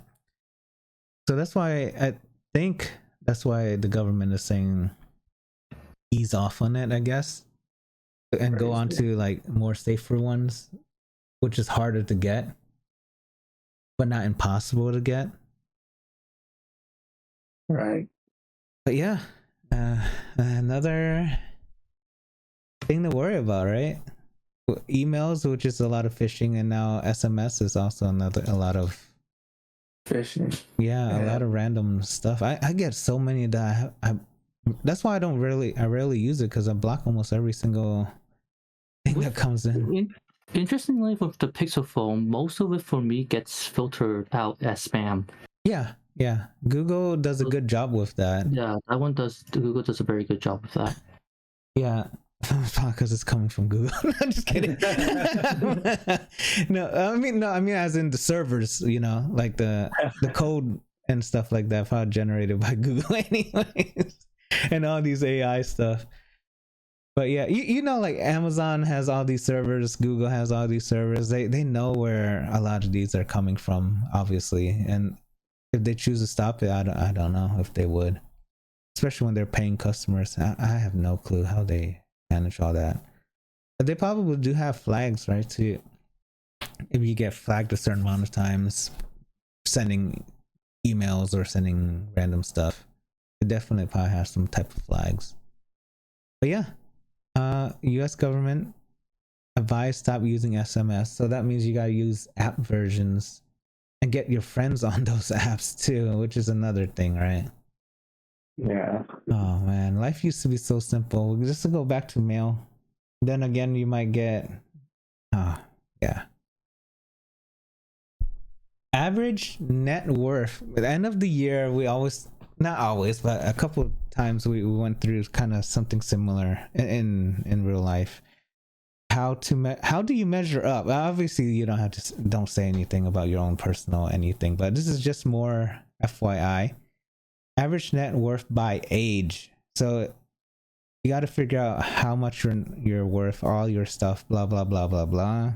So that's why I think that's why the government is saying ease off on it, I guess, and go on to like more safer ones, which is harder to get, but not impossible to get. Right. But yeah, another thing to worry about, right? Emails, which is a lot of phishing, and now SMS is also a lot of phishing. Yeah, a lot of random stuff. I get so many that I that's why I rarely use it, because I block almost every single thing that comes in. Interestingly, with the Pixel phone, most of it for me gets filtered out as spam. Yeah. Google does a good job with that. Yeah, Google does a very good job with that. Yeah. Because it's coming from Google. I'm just kidding. No, I mean as in the servers, like the code and stuff like that, probably generated by Google anyways, and all these AI stuff. But yeah, like Amazon has all these servers, Google has all these servers. They know where a lot of these are coming from, obviously, and if they choose to stop it, I don't know if they would, especially when they're paying customers. I have no clue how they manage all that. But they probably do have flags, right? To if you get flagged a certain amount of times sending emails or sending random stuff, it definitely probably has some type of flags. But yeah, US government advised stop using SMS. So that means you gotta use app versions and get your friends on those apps too, which is another thing, right? Yeah. Oh man, life used to be so simple. Just to go back to mail, then again you might get yeah. Average net worth at the end of the year, we always, not always, but a couple of times we went through kind of something similar in real life. How do you measure up? Obviously you don't say anything about your own personal anything, but this is just more FYI. Average net worth by age. So you got to figure out how much you're worth, all your stuff, blah blah blah blah blah.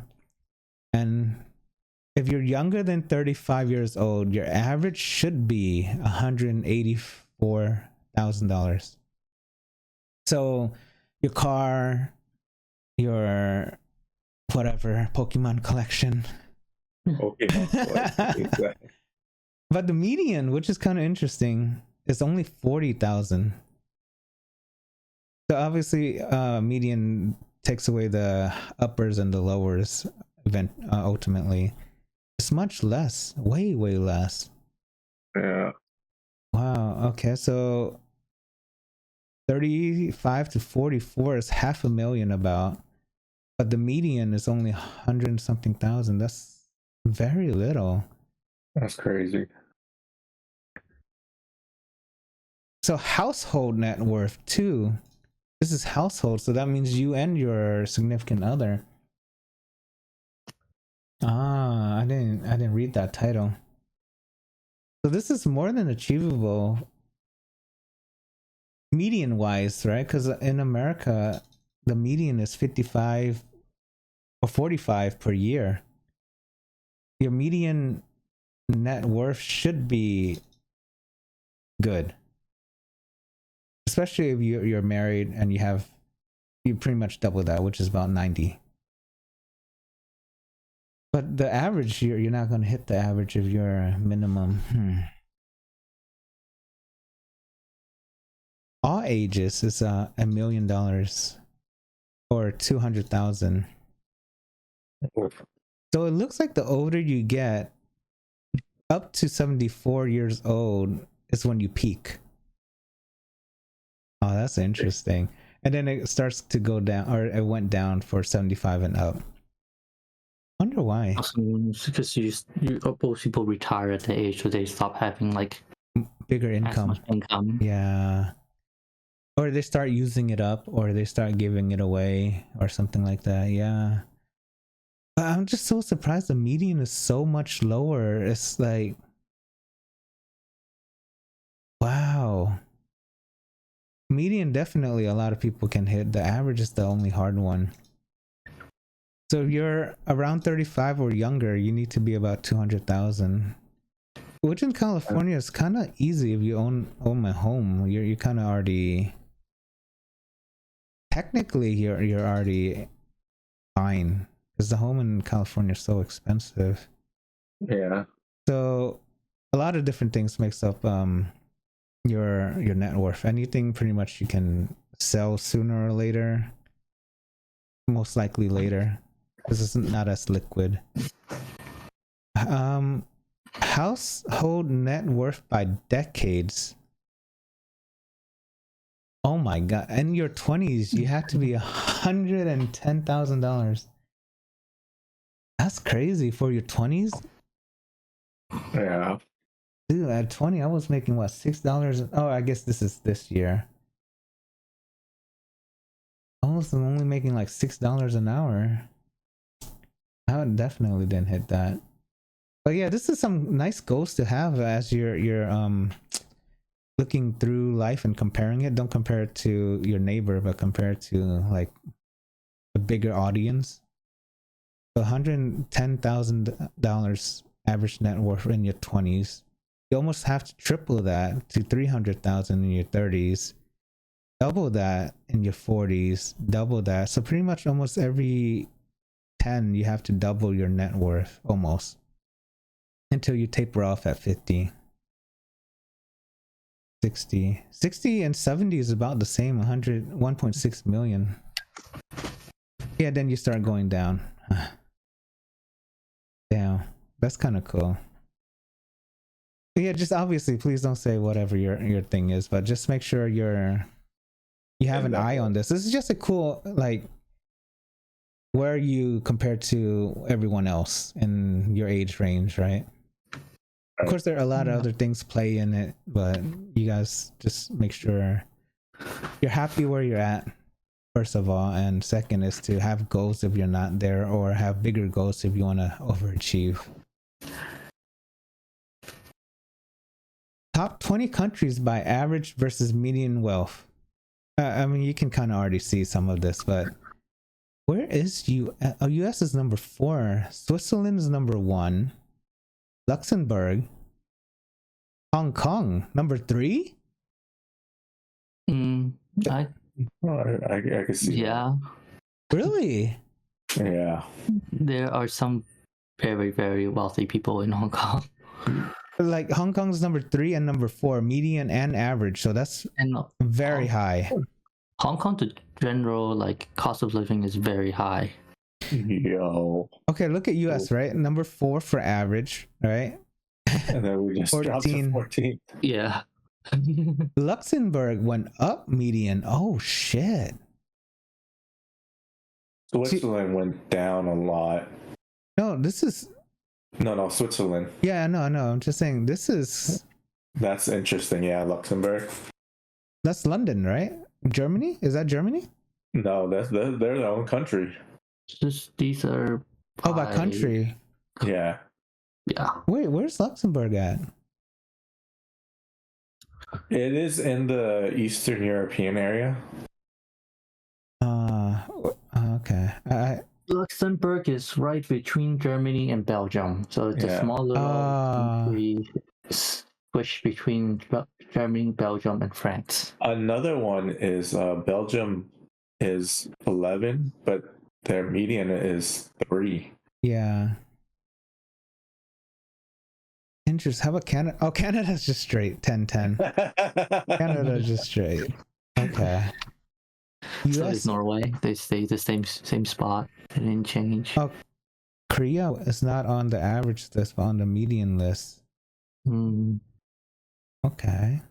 And if you're younger than 35 years old, your average should be $184,000. So your car, your whatever Pokemon collection. Pokemon. But the median, which is kind of interesting, is only 40,000. So obviously, median takes away the uppers and the lowers. Ultimately, it's much less, way less. Yeah. Wow. Okay, so 35 to 44 is $500,000 about, but the median is only 100 something thousand. That's very little. That's crazy. So household net worth too. This is household, so that means you and your significant other. I didn't read that title. So this is more than achievable median wise, right? Because in America, the median is 55 or 45 per year. Your median net worth should be good, especially if you're married and you pretty much double that, which is about 90. But the average, you're not going to hit the average of your minimum. all ages is $1 million or 200,000. So it looks like the older you get, up to 74 years old is when you peak. Oh, that's interesting. And then it starts to go down, or it went down for 75 and up. Wonder why. Because most people retire at the age where they stop having like bigger income. Yeah. Or they start using it up, or they start giving it away, or something like that. Yeah. But I'm just so surprised the median is so much lower. It's like, wow. Median, definitely a lot of people can hit. The average is the only hard one. So if you're around 35 or younger, you need to be about 200,000. Which in California is kind of easy if you own a home. You're kind of already, technically you're already fine, because the home in California is so expensive. Yeah. So a lot of different things makes up your net worth. Anything pretty much you can sell sooner or later. Most likely later, because it's not as liquid. Household net worth by decades. Oh my god! In your 20s, you have to be $110,000. That's crazy for your 20s. Yeah. Dude, at 20, I was making what, $6? Oh, I guess this is this year. I was only making like $6 an hour. I definitely didn't hit that. But yeah, this is some nice goals to have as you're looking through life and comparing it. Don't compare it to your neighbor, but compare it to like a bigger audience. So $110,000 average net worth in your 20s. You almost have to triple that to 300,000 in your 30s. Double that in your 40s. Double that. So pretty much almost every 10, you have to double your net worth almost, until you taper off at 50. 60 and 70 is about the same. 1.6 million. Yeah, then you start going down. Damn, that's kind of cool. But yeah, just obviously, please don't say whatever your thing is, but just make sure you have an eye on this. This is just a cool, like, where you compare to everyone else in your age range, right? Of course, there are a lot of other things play in it, but you guys just make sure you're happy where you're at, first of all, and second is to have goals if you're not there, or have bigger goals if you want to overachieve. Top 20 countries by average versus median wealth. I mean, you can kind of already see some of this, but where is US? Oh, US is number 4. Switzerland is number 1. Luxembourg. Hong Kong, number 3? I can see. Yeah. Really? Yeah. There are some very, very wealthy people in Hong Kong. Like Hong Kong's number 3 and number 4, median and average. So that's very high. Hong Kong, the general like cost of living is very high. Yo. Okay, look at US, right? Number 4 for average, right? And then we just dropped to 14. Yeah. Luxembourg went up median. Oh shit. Switzerland went down a lot. No, this is No, Switzerland. Yeah, no, I'm just saying this is. That's interesting. Yeah, Luxembourg. That's London, right? Germany? Is that Germany? No, they're their own country. These are. By country. Yeah. Yeah. Wait, where's Luxembourg at? It is in the Eastern European area. Okay. Luxembourg is right between Germany and Belgium, so it's a small little country squished between Germany, Belgium, and France. Another one is Belgium is 11, but their median is 3. Yeah. Interesting. How about Canada? Oh, Canada's just straight 10-10. Canada's just straight. Okay. So is Norway. They stay the same spot. They didn't change. Oh, Korea is not on the average list, but on the median list. Okay.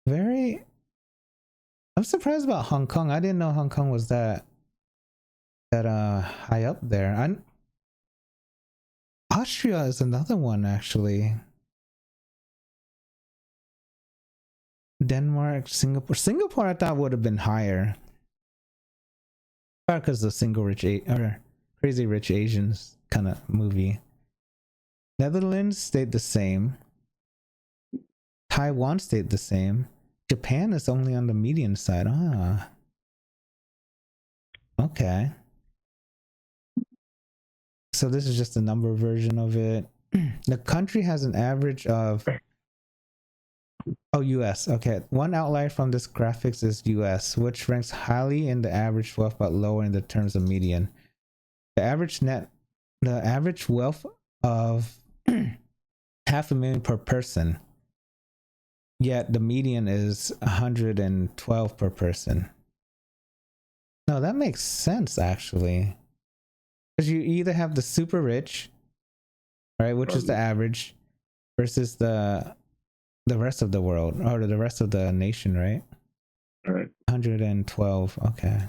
I'm surprised about Hong Kong. I didn't know Hong Kong was that high up there. Austria is another one, actually. Denmark, Singapore I thought would have been higher. Probably because the Crazy Rich Asians kind of movie. Netherlands stayed the same. Taiwan stayed the same. Japan is only on the median side. Okay. So this is just a number version of it. The country has an average of... Oh, US. Okay. One outlier from this graphics is US, which ranks highly in the average wealth but lower in the terms of median. The average wealth of $500,000 per person. Yet the median is 112 per person. No, that makes sense actually. Because you either have the super rich, right, which is the average, versus the rest of the world, or the rest of the nation, right? Right. 112. Okay.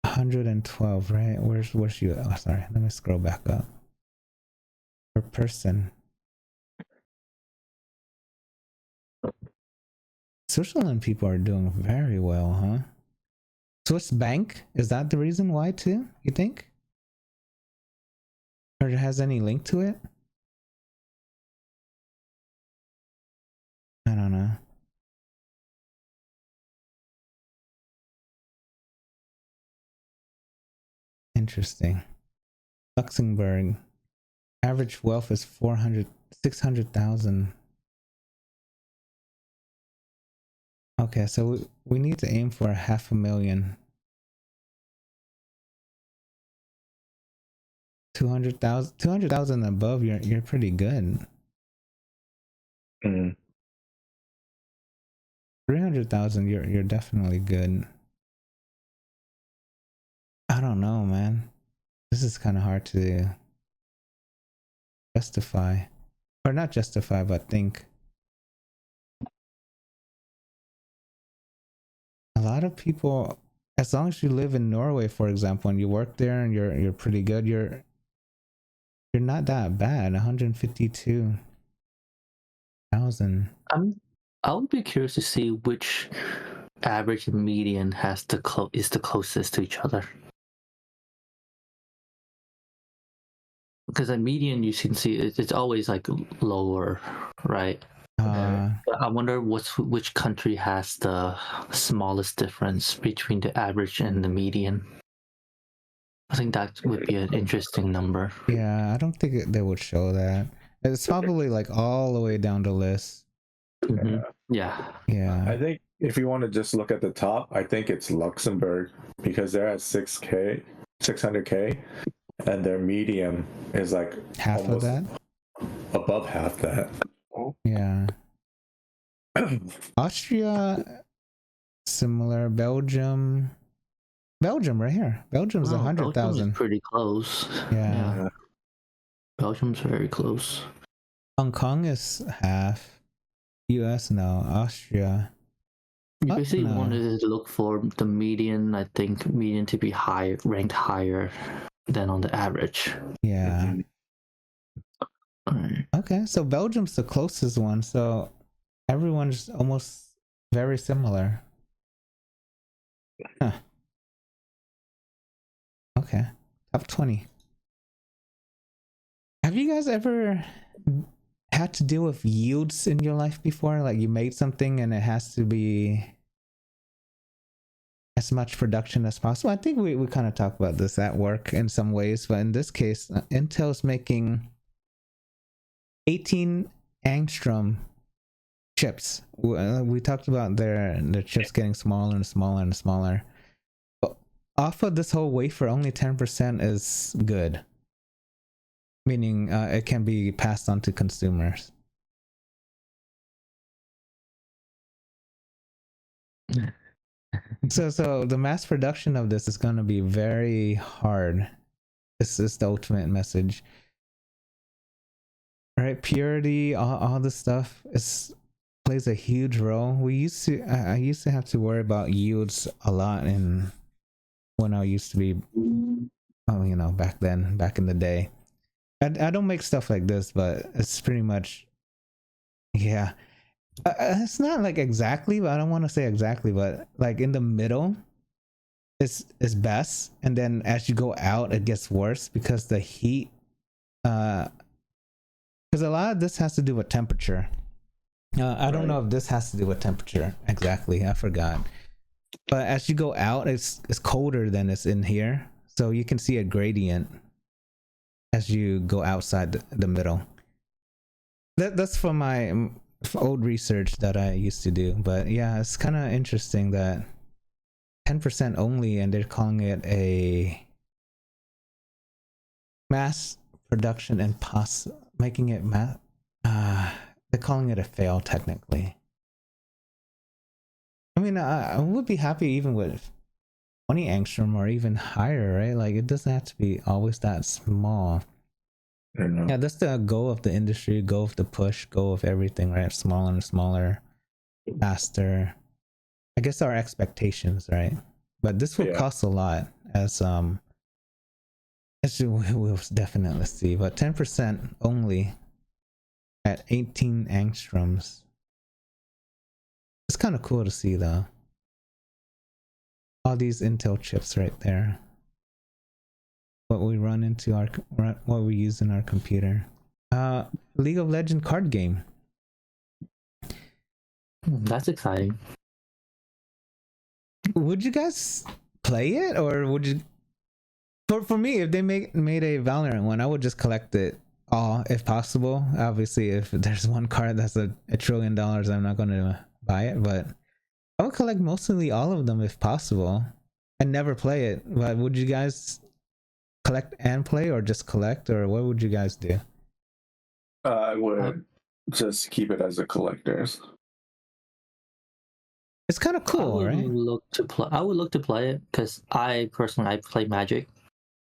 $112, right? Where's you? Oh, sorry. Let me scroll back up. Per person. Switzerland people are doing very well, huh? Swiss bank, is that the reason why too, you think? Or it has any link to it? I don't know. Interesting. Luxembourg. Average wealth is 600,000. Okay, so we need to aim for 500,000. 200,000 above, you're pretty good. 300,000, you're definitely good. I don't know, man. This is kind of hard to justify, or not justify, but think. A lot of people, as long as you live in Norway, for example, and you work there and you're pretty good, you're not that bad. 152,000. I would be curious to see which average and median is the closest to each other. Because a median, you can see it's always like lower, right? But I wonder which country has the smallest difference between the average and the median. I think that would be an interesting number. Yeah, I don't think they would show that. It's probably like all the way down the list. Mm-hmm. Yeah. I think if you want to just look at the top, I think it's Luxembourg, because they're at 600K, and their median is like half of that, above half that. Yeah. Austria, similar. Belgium right here. Belgium's 100,000. Belgium's pretty close. Yeah. Belgium's very close. Hong Kong is half. US, no. Austria. You basically wanted to look for the median. I think median to be ranked higher than on the average. Yeah. Okay, so Belgium's the closest one, so everyone's almost very similar. Huh. Okay, top 20. Have you guys ever had to deal with yields in your life before? Like you made something and it has to be as much production as possible? I think we kind of talked about this at work in some ways, but in this case, Intel's making 18 angstrom chips. We talked about their chips getting smaller and smaller and smaller. But off of this whole wafer, only 10% is good. Meaning it can be passed on to consumers. So the mass production of this is going to be very hard. This is the ultimate message. Right, purity, all this stuff plays a huge role. I used to have to worry about yields a lot when I used to be, back in the day. I don't make stuff like this, but it's pretty much, yeah. It's not like exactly, but I don't want to say exactly, but like in the middle is best, and then as you go out, it gets worse because the heat. Because a lot of this has to do with temperature. I don't know if this has to do with temperature exactly. I forgot. But as you go out, it's colder than it's in here, so you can see a gradient as you go outside the middle. That's from my old research that I used to do. But yeah, it's kind of interesting that 10% only, and they're calling it a mass production and making it they're calling it a fail technically. I mean, I would be happy even with 20 angstrom or even higher, right? Like, it doesn't have to be always that small. Yeah, that's the goal of the industry, goal of the push, goal of everything, right? Smaller and smaller, faster. I guess our expectations, right? But this will cost a lot, as we'll definitely see. But 10% only at 18 angstroms. It's kind of cool to see, though. All these Intel chips right there. What we run into what we use in our computer. League of Legends card game. That's exciting. Would you guys play it, or would you? For me, if they made a Valorant one, I would just collect it all if possible. Obviously, if there's one card that's $1 trillion, I'm not going to buy it, but I would collect mostly all of them if possible and never play it. But would you guys collect and play, or just collect, or what would you guys do? I would just keep it as a collector's. It's kind of cool, right? I would look to play it because I play Magic.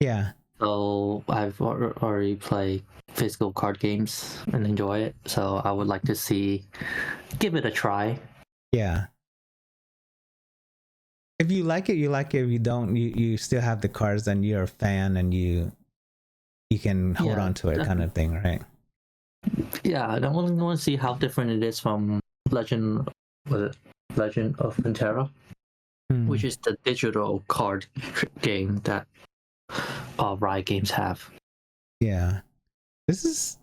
Yeah. So I've already played physical card games and enjoy it. So I would like to give it a try. Yeah. If you like it, you like it. If you don't, you still have the cards, and you're a fan, and you can hold on to it, kind of thing, right? Yeah, I don't want to see how different it is from Legend of Pantera, which is the digital card game that Riot Games have. Yeah, this is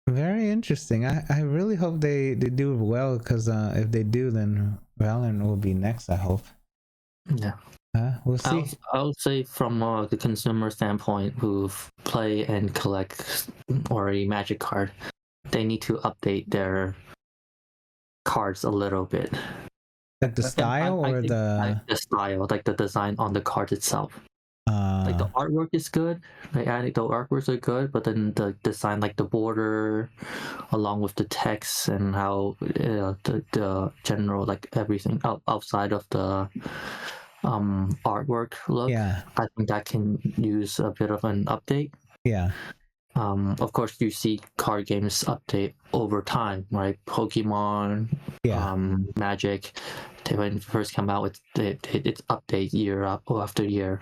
very interesting. I really hope they do well, because if they do, then Valorant will be next, I hope. Yeah. We'll see. I would say from the consumer standpoint, who play and collect already Magic card, they need to update their cards a little bit. Like the style, the style, like the design on the card itself. Like the artwork is good. Like I think the artworks are good, but then the design, like the border, along with the text and how the general, like everything outside of the artwork look. Yeah, I think that can use a bit of an update. Yeah. Of course, you see card games update over time, right? Pokemon, Magic. When it first come out, it's update year after year.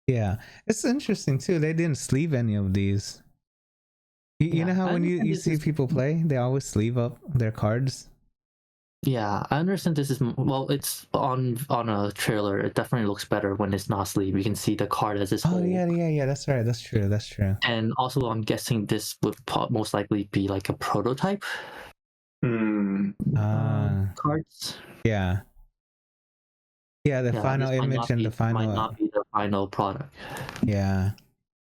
Yeah, it's interesting too. They didn't sleeve any of these. You know how when you see people play, they always sleeve up their cards. Yeah, I understand this is it's on a trailer. It definitely looks better when it's not sleeve. You can see the card as its whole. Oh yeah. That's right. That's true. And also, I'm guessing this would most likely be like a prototype. Cards. Yeah. Yeah, the final image and the final might not be the final product. Yeah.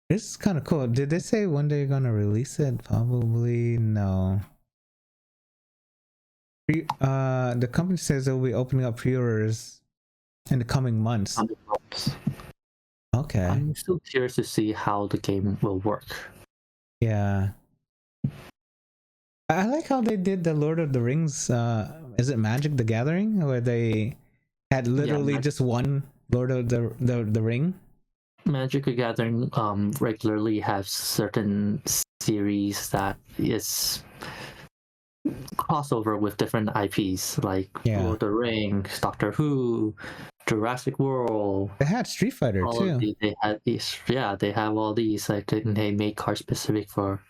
This is kind of cool. Did they say when they're gonna release it? Probably no. The company says they'll be opening up pre-orders in the coming months. Okay. I'm still curious to see how the game will work. Yeah. I like how they did the Lord of the Rings. Is it Magic the Gathering, where they had literally just one Lord of the Ring. Magic the Gathering regularly have certain series that is crossover with different IPs, like Lord of the Rings, Doctor Who, Jurassic World. They had Street Fighter too. They had these, they have all these. Like they made cards specific for,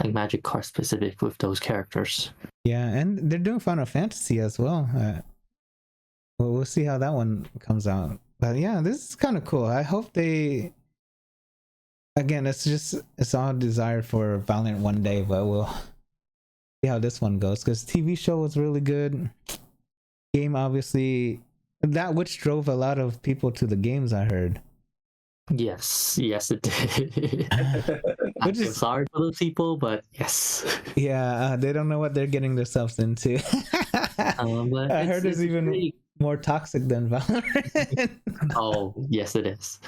like Magic cards specific with those characters. Yeah, and they're doing Final Fantasy as well. We'll see how that one comes out. But yeah, this is kind of cool. I hope they. Again, it's all desired for Valiant one day, but we'll see how this one goes. Because TV show was really good. Game, obviously, that which drove a lot of people to the games, I heard. Yes, it did. I'm so sorry for those people, but yes. Yeah, they don't know what they're getting themselves into. I heard it's even more toxic than Valorant. Oh, yes, it is.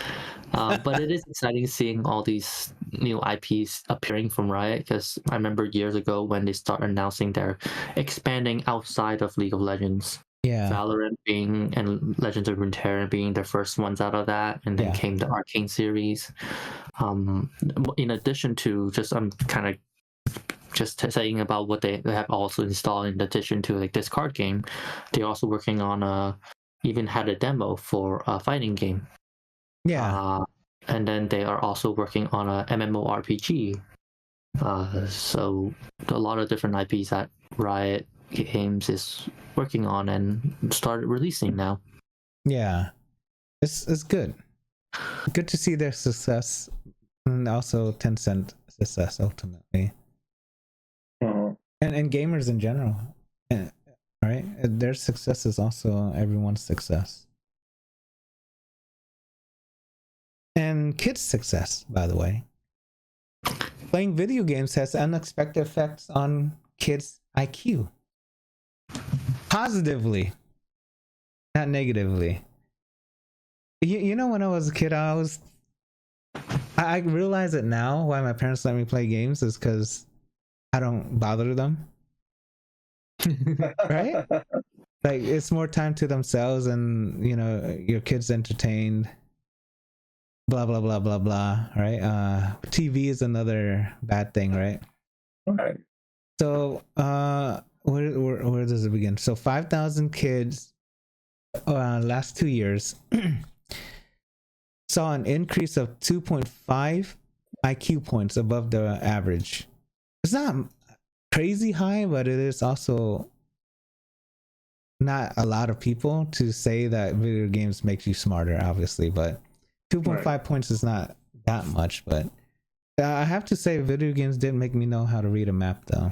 But it is exciting seeing all these new IPs appearing from Riot, because I remember years ago when they started announcing they're expanding outside of League of Legends. Yeah. Valorant and Legends of Runeterra being the first ones out of that, and then came the Arcane series. In addition to I'm kind of just saying about what they have also installed in addition to like this card game, they're also working on even had a demo for a fighting game. Yeah. And then they are also working on a MMORPG. So a lot of different IPs that Riot Games is working on and started releasing now. Yeah, it's good. Good to see their success, and also Tencent success ultimately, and gamers in general. Right, their success is also everyone's success, and kids' success. By the way, playing video games has unexpected effects on kids' IQ. Positively, not negatively. You know, when I was a kid, I realize it now why my parents let me play games is because I don't bother them. Right? Like, it's more time to themselves, and you know, your kids entertained. Blah blah blah blah blah. Right? TV is another bad thing, right? Right. So, where does it begin? So 5,000 kids last 2 years saw an increase of 2.5 IQ points above the average. It's not crazy high, but it is also not a lot of people to say that video games make you smarter, obviously, but 2.5 points is not that much. But I have to say, video games did make me know how to read a map, though.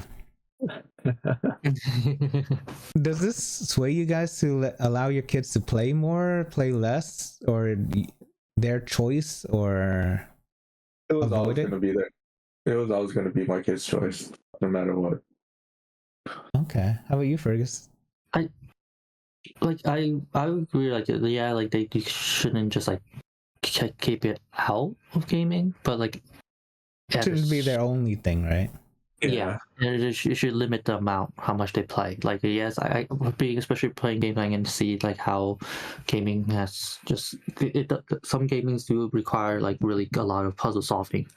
Does this sway you guys to allow your kids to play more, play less, or their choice, or it was always going to be there? It was always going to be my kid's choice, no matter what. Okay, how about you, Fergus? I agree. Like, yeah, like they shouldn't just like keep it out of gaming, but like it shouldn't be their only thing, right? Yeah, you should limit the amount how much they play. Like, yes, I being especially playing games, I can see like how gaming has just some gamings do require like really a lot of puzzle solving.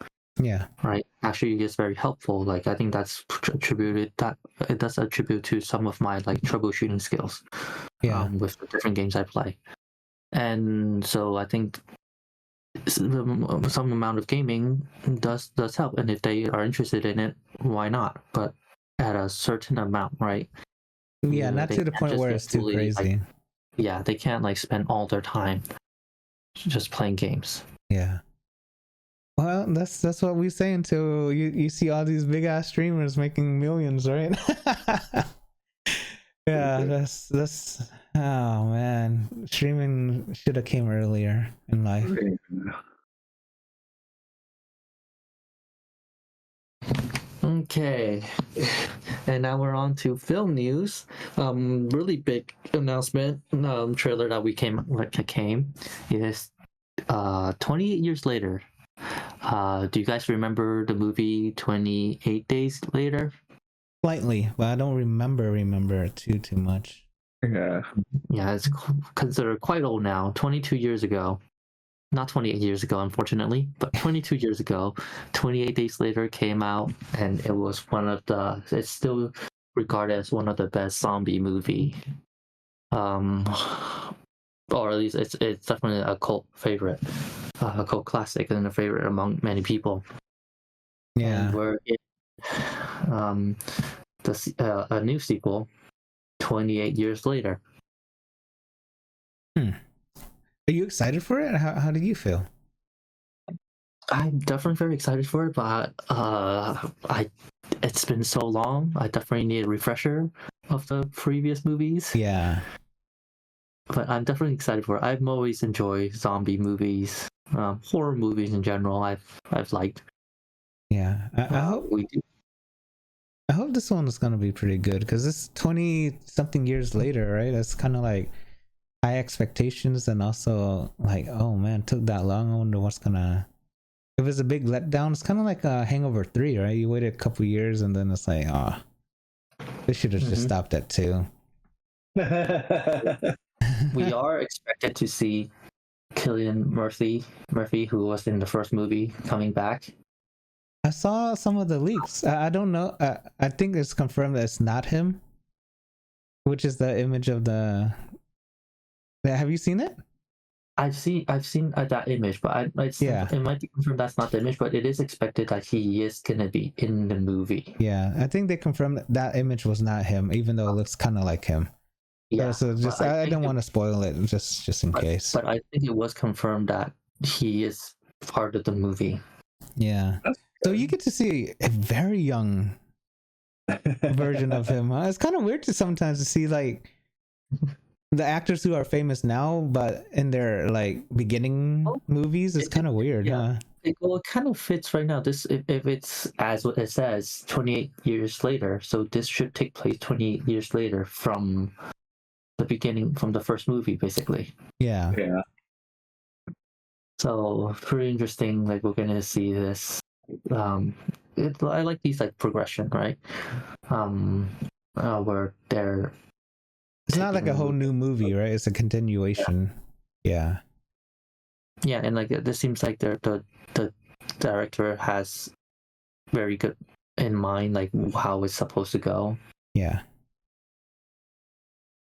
Yeah. Right. Actually, it's very helpful. Like, I think that's attributed that it does attribute to some of my like troubleshooting skills. Yeah. With the different games I play, and so I think some amount of gaming does help, and if they are interested in it, why not? But at a certain amount, right? Yeah, not to the point where it's too crazy. Like, they can't like spend all their time just playing games. Yeah. Well, that's what we say until you see all these big ass streamers making millions, right? Yeah, that's oh man, streaming should have came earlier in life. Okay, and now we're on to film news. Really big announcement. Trailer that came is 28 years later. Do you guys remember the movie 28 Days Later? Slightly, but I don't remember too much. Yeah. Yeah, it's considered quite old now. 22 years ago. Not 28 years ago, unfortunately, but 22 years ago, 28 Days Later came out, and it was it's still regarded as one of the best zombie movie. Or at least it's definitely a cult favorite, a cult classic, and a favorite among many people. Yeah. And we're in a new sequel, 28 years later. Are you excited for it? How do you feel? I'm definitely very excited for it, but it's been so long. I definitely need a refresher of the previous movies. Yeah. But I'm definitely excited for it. I've always enjoyed zombie movies, horror movies in general. I've liked. Yeah, I hope we do. I hope this one is gonna be pretty good because it's 20 something years later, right? That's kind of like high expectations and also like, oh man, it took that long. I wonder what's gonna. If it's a big letdown, it's kind of like a Hangover 3, right? You waited a couple years and then it's like, they should have just stopped at 2. We are expected to see Cillian Murphy, who was in the first movie, coming back. I saw some of the leaks. I don't know. I think it's confirmed that it's not him, which is the image of the. Have you seen it? I've seen that image, but it might be confirmed that's not the image, but it is expected that he is gonna be in the movie. Yeah, I think they confirmed that image was not him, even though it looks kind of like him. Yeah, so just I don't want to spoil it, just in case. But I think it was confirmed that he is part of the movie. Yeah, so you get to see a very young version of him. Huh? It's kind of weird to sometimes to see like the actors who are famous now, but in their like beginning movies, it's kind of weird. Yeah. It kind of fits right now. This if it's as what it says, 28 years later. So this should take place 28 years later from the beginning, from the first movie, basically. Yeah. So pretty interesting. Like we're gonna see this. I like these like progression, right? Where they're. It's not like a whole new movie, right? It's a continuation. Yeah. Yeah, and like this seems like the director has very good in mind, like how it's supposed to go. Yeah.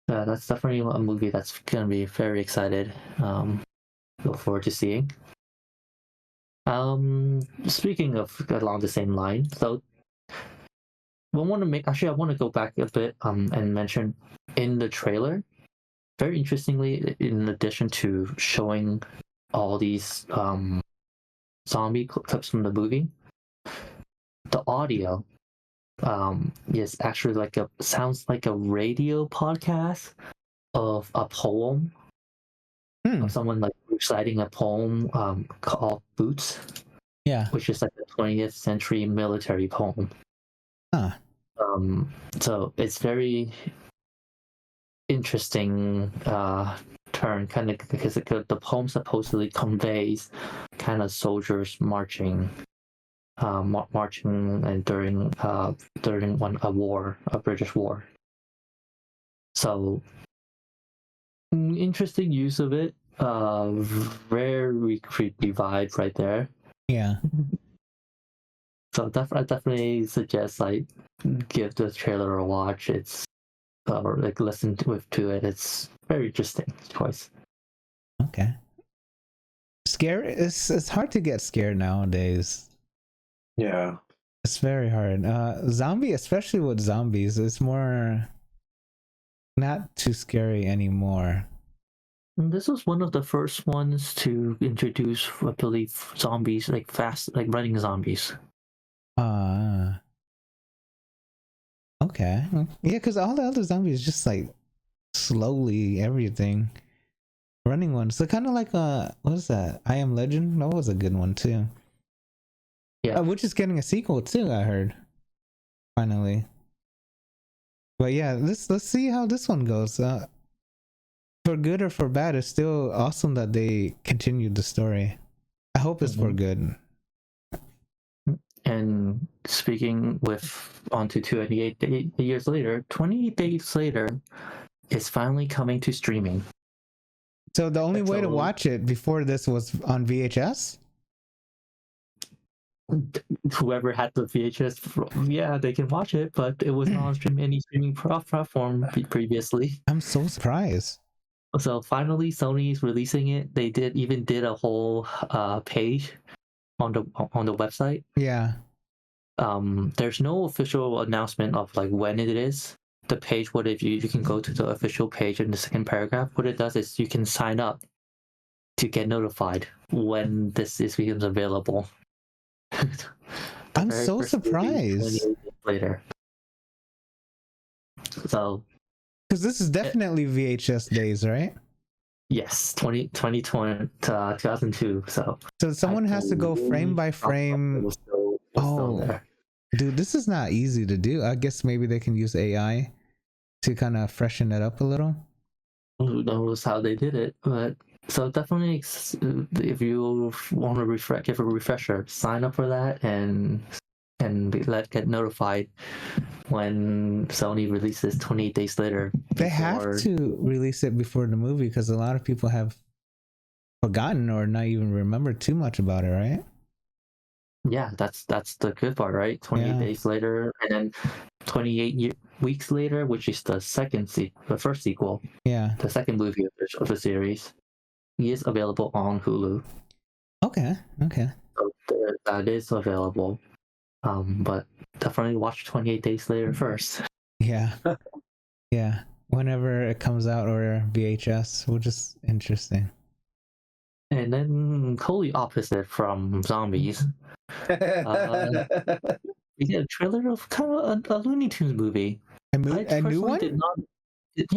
That's definitely a movie that's gonna be very excited. Look forward to seeing. Speaking of along the same line, so I want to go back a bit and mention in the trailer, very interestingly, in addition to showing all these zombie clips from the movie, the audio is actually sounds like a radio podcast of a poem of someone like reciting a poem called Boots. Yeah. Which is like a 20th century military poem. Huh. So it's very interesting turn, kind of, because the poem supposedly conveys kind of soldiers marching and during a British war. So interesting use of it. Very creepy vibe right there. Yeah. So I definitely suggest like give the trailer a watch. It's or like listen to it. It's very interesting choice. Okay. Scary. It's hard to get scared nowadays. Yeah. It's very hard. Zombie, especially with zombies, it's more not too scary anymore. And this was one of the first ones to introduce, I believe, zombies, like fast, like running zombies. Okay. Yeah, because all the other zombies just like slowly everything. Running ones. So kind of like what was that? I Am Legend? That was a good one too. Yeah. Which is getting a sequel too, I heard. Finally. But yeah, let's see how this one goes. For good or for bad, it's still awesome that they continued the story. I hope it's for good. And speaking onto 28 years later, 28 days later is finally coming to streaming. So the only way to watch it before this was on VHS? Whoever had the VHS, yeah, they can watch it, but it was not on any streaming platform previously. I'm so surprised. So finally, Sony's releasing it. They did a whole page on the website. Yeah. There's no official announcement of like when it is. The page, what if you can go to the official page in the second paragraph. What it does is you can sign up to get notified when this becomes available. I'm so surprised. Later. So, because this is definitely VHS days, right? Yes, 2002. So someone has to go frame by frame. Dude, this is not easy to do. I guess maybe they can use AI to kind of freshen it up a little. Who knows how they did it, but so definitely, if you want to give a refresher, sign up for that and get notified when Sony releases 28 days later. They have to release it before the movie because a lot of people have forgotten or not even remember too much about it, right? Yeah, that's the good part, right? 28 days later, and then 28 weeks later, which is the first sequel. Yeah, the second movie of the series. He is available on Hulu. Okay. So that is available. But definitely watch 28 Days Later first. Yeah. Yeah. Whenever it comes out or VHS, which is interesting. And then totally opposite from zombies. We get a trailer of kind of a Looney Tunes movie. A new one?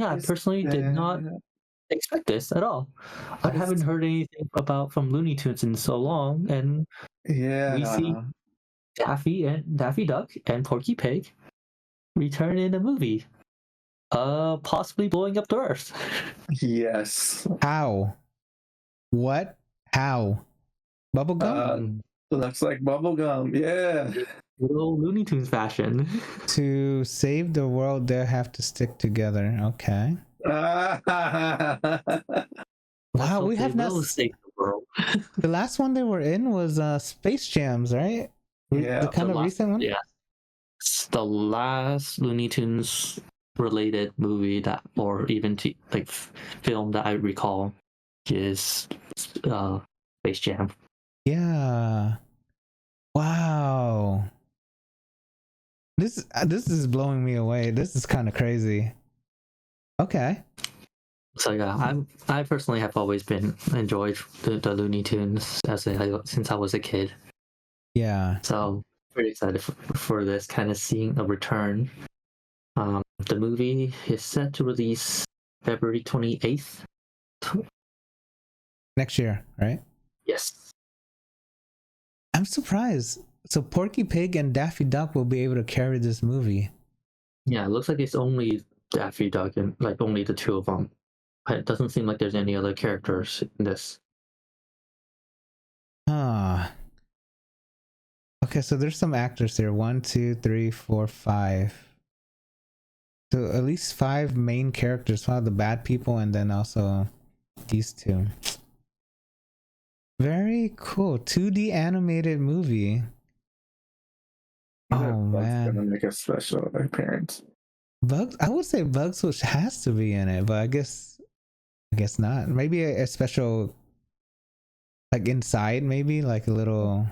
I personally did not expect this at all. I haven't heard anything from Looney Tunes in so long, and we see Daffy Duck and Porky Pig return in a movie, possibly blowing up the Earth. Yes. How? What? How? Bubblegum? Looks like bubblegum. Yeah. Little Looney Tunes fashion. To save the world, they have to stick together. Okay. Wow, we have not save the world. The last one they were in was Space Jams, right? Yeah, the kind of recent one. Yeah, the last Looney Tunes related movie or even film that I recall is Space Jam. Yeah. Wow. This is blowing me away. This is kind of crazy. Okay. So yeah, I personally have always enjoyed the Looney Tunes since I was a kid. Yeah. So pretty excited for this, kind of seeing a return. The movie is set to release February 28th. Next year, right? Yes. I'm surprised. So Porky Pig and Daffy Duck will be able to carry this movie. Yeah, it looks like it's only Daffy Duck and only the two of them. It doesn't seem like there's any other characters in this. Okay, so there's some actors here. 1, 2, 3, 4, 5. So at least 5 main characters. 5 the bad people, and then also these two. Very cool. 2D animated movie. Oh man, gonna make a special appearance. Bugs. I would say Bugs which has to be in it, but I guess not. Maybe a special, like inside, maybe like a little.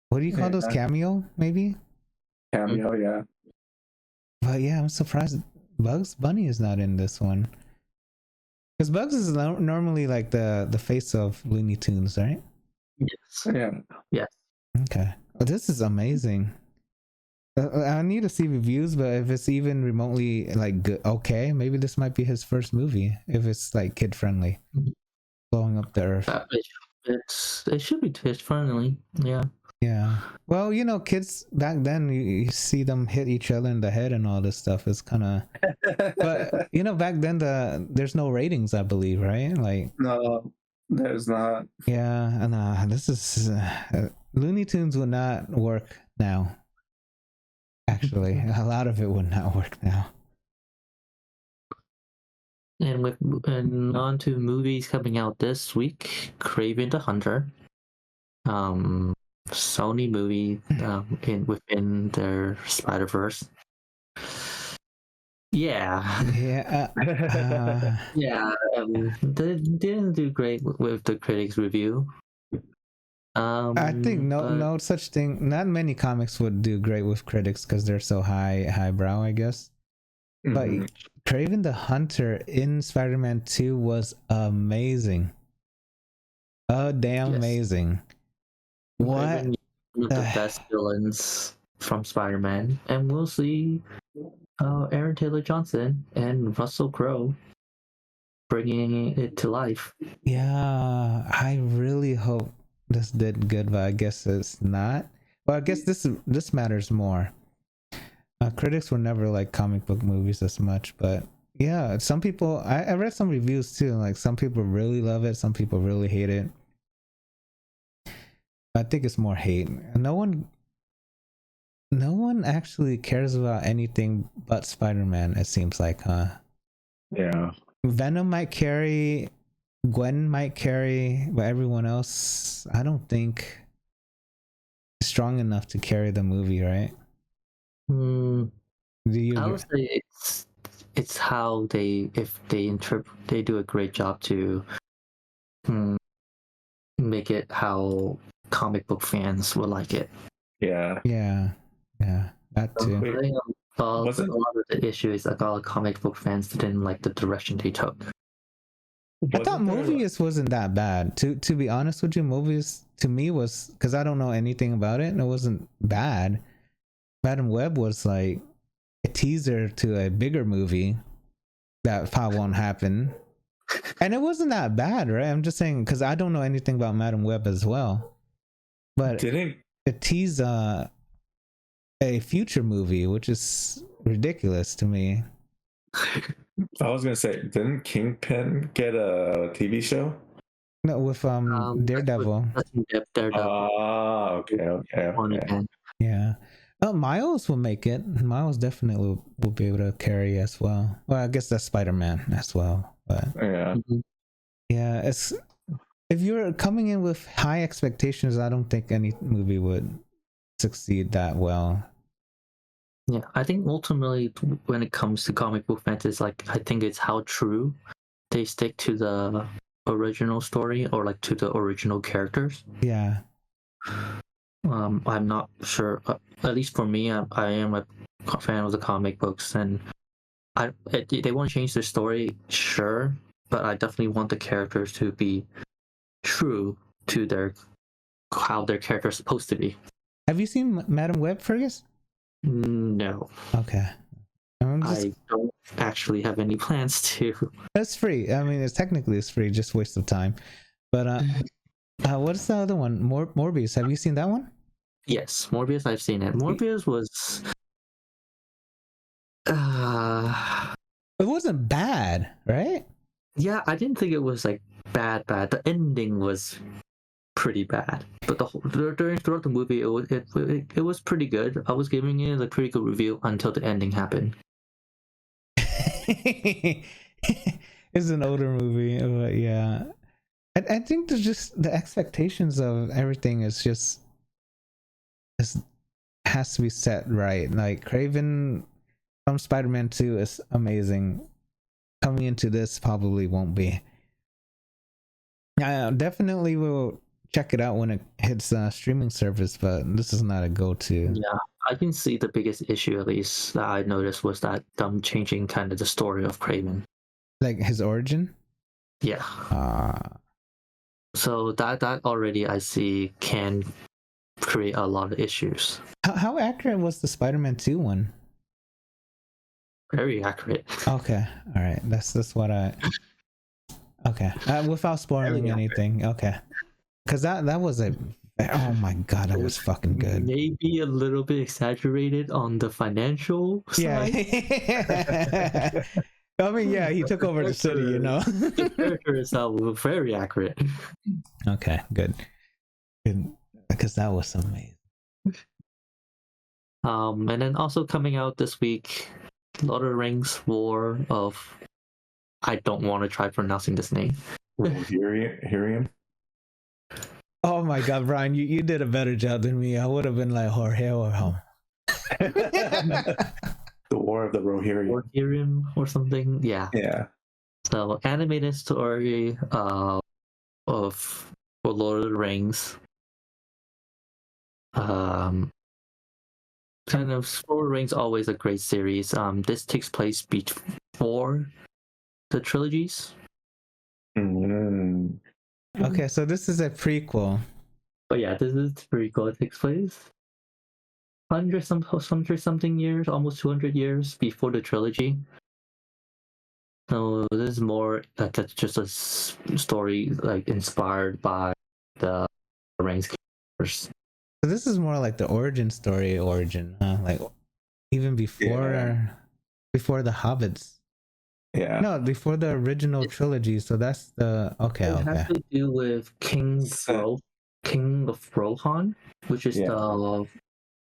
What do you call those, cameo? Maybe cameo, yeah. But yeah, I'm surprised Bugs Bunny is not in this one. Because Bugs is normally like the face of Looney Tunes, right? Yes. Yeah. Yes. Okay. Well, this is amazing. I need to see reviews, but if it's even remotely like good, okay, maybe this might be his first movie. If it's like kid friendly, blowing up the Earth. It should be kid friendly. Yeah. Yeah. Well, kids back then, you see them hit each other in the head and all this stuff. It's kind of, but back then there's no ratings, I believe, right? Like no, there's not. Yeah, and this is Looney Tunes would not work now. Actually, a lot of it would not work now. And on to movies coming out this week: Kraven the Hunter, Sony movie within their Spider-Verse. Yeah. Yeah. They didn't do great with the critics' review. I think no such thing. Not many comics would do great with critics because they're so highbrow, I guess. Mm-hmm. But Kraven the Hunter in Spider-Man 2 was amazing. Amazing. What? One of the best villains from Spider-Man, and we'll see Aaron Taylor Johnson and Russell Crowe bringing it to life. Yeah, I really hope this did good, but I guess it's not. Well, I guess this matters more. Critics will never like comic book movies as much, but yeah, some people. I read some reviews too. Like some people really love it, some people really hate it. I think it's more hate. No one actually cares about anything but Spider-Man. It seems like, huh? Yeah. Venom might carry, Gwen might carry, but everyone else, I don't think is strong enough to carry the movie, right? Do you? I would say it's how they do a great job to make it how comic book fans will like it. Yeah. That too. A lot of the issue is like all comic book fans didn't like the direction they took. I thought Mobius wasn't that bad. To be honest with you, Mobius to me was, because I don't know anything about it, and it wasn't bad. Madam Web was like a teaser to a bigger movie that probably won't happen. And it wasn't that bad, right? I'm just saying, because I don't know anything about Madam Web as well. But it teased a future movie, which is ridiculous to me. I was gonna say, didn't Kingpin get a TV show? No, with Daredevil. Daredevil. Okay. Yeah. Miles will make it. Miles definitely will be able to carry as well. Well, I guess that's Spider-Man as well. But yeah, it's, if you're coming in with high expectations, I don't think any movie would succeed that well. Yeah, I think ultimately when it comes to comic book fans, it's like, I think it's how true they stick to the original story or like to the original characters. Yeah. I'm not sure. At least for me, I am a fan of the comic books, and they want to change the story, sure, but I definitely want the characters to be true to how their character is supposed to be. Have you seen Madam Web, Fergus? No. Okay. I don't actually have any plans to. It's free. I mean, it's free, just waste of time. But what's the other one? Morbius. Have you seen that one? Yes, Morbius. I've seen it. Morbius was. It wasn't bad, right? Yeah, I didn't think it was like bad. The ending was pretty bad, but throughout the movie, it was pretty good. I was giving it a pretty good review until the ending happened. It's an older movie, but yeah, I think there's just the expectations of everything is just has to be set right. Like Kraven from Spider-Man 2 is amazing. Coming into this probably won't be. I definitely will check it out when it hits streaming service, but this is not a go-to. Yeah, I can see the biggest issue, at least that I noticed, was that them changing kind of the story of Kraven, like his origin. Yeah. So that already I see can create a lot of issues. How accurate was the Spider-Man 2 one? Very accurate. Okay, all right. That's what I. Okay, without spoiling anything. Okay, because that was a. Oh my god, that was fucking good. Maybe a little bit exaggerated on the financial side. Yeah. I mean, yeah, he took over the city, you know. The character itself was very accurate. Okay, good. Because that was amazing. And then also coming out this week, Lord of the Rings: War of I don't want to try pronouncing this name. Rohirrim. Oh my god, Brian, you did a better job than me. I would have been like Rohirrim. The War of the Rohirrim. Rohirrim or something. Yeah. Yeah. So animated story of Lord of the Rings. Kind of Lord of the Rings always a great series. This takes place before the trilogies. Mm. Okay, so this is a prequel. But yeah, this is pretty cool. It takes place 100 something years, almost 200 years before the trilogy. So this is more that's just a story like inspired by the Rings characters. So this is more like the origin story, huh? Like even before the Hobbits. Yeah. No, before the original trilogy. So that's the It has to do with King of Rohan, which is the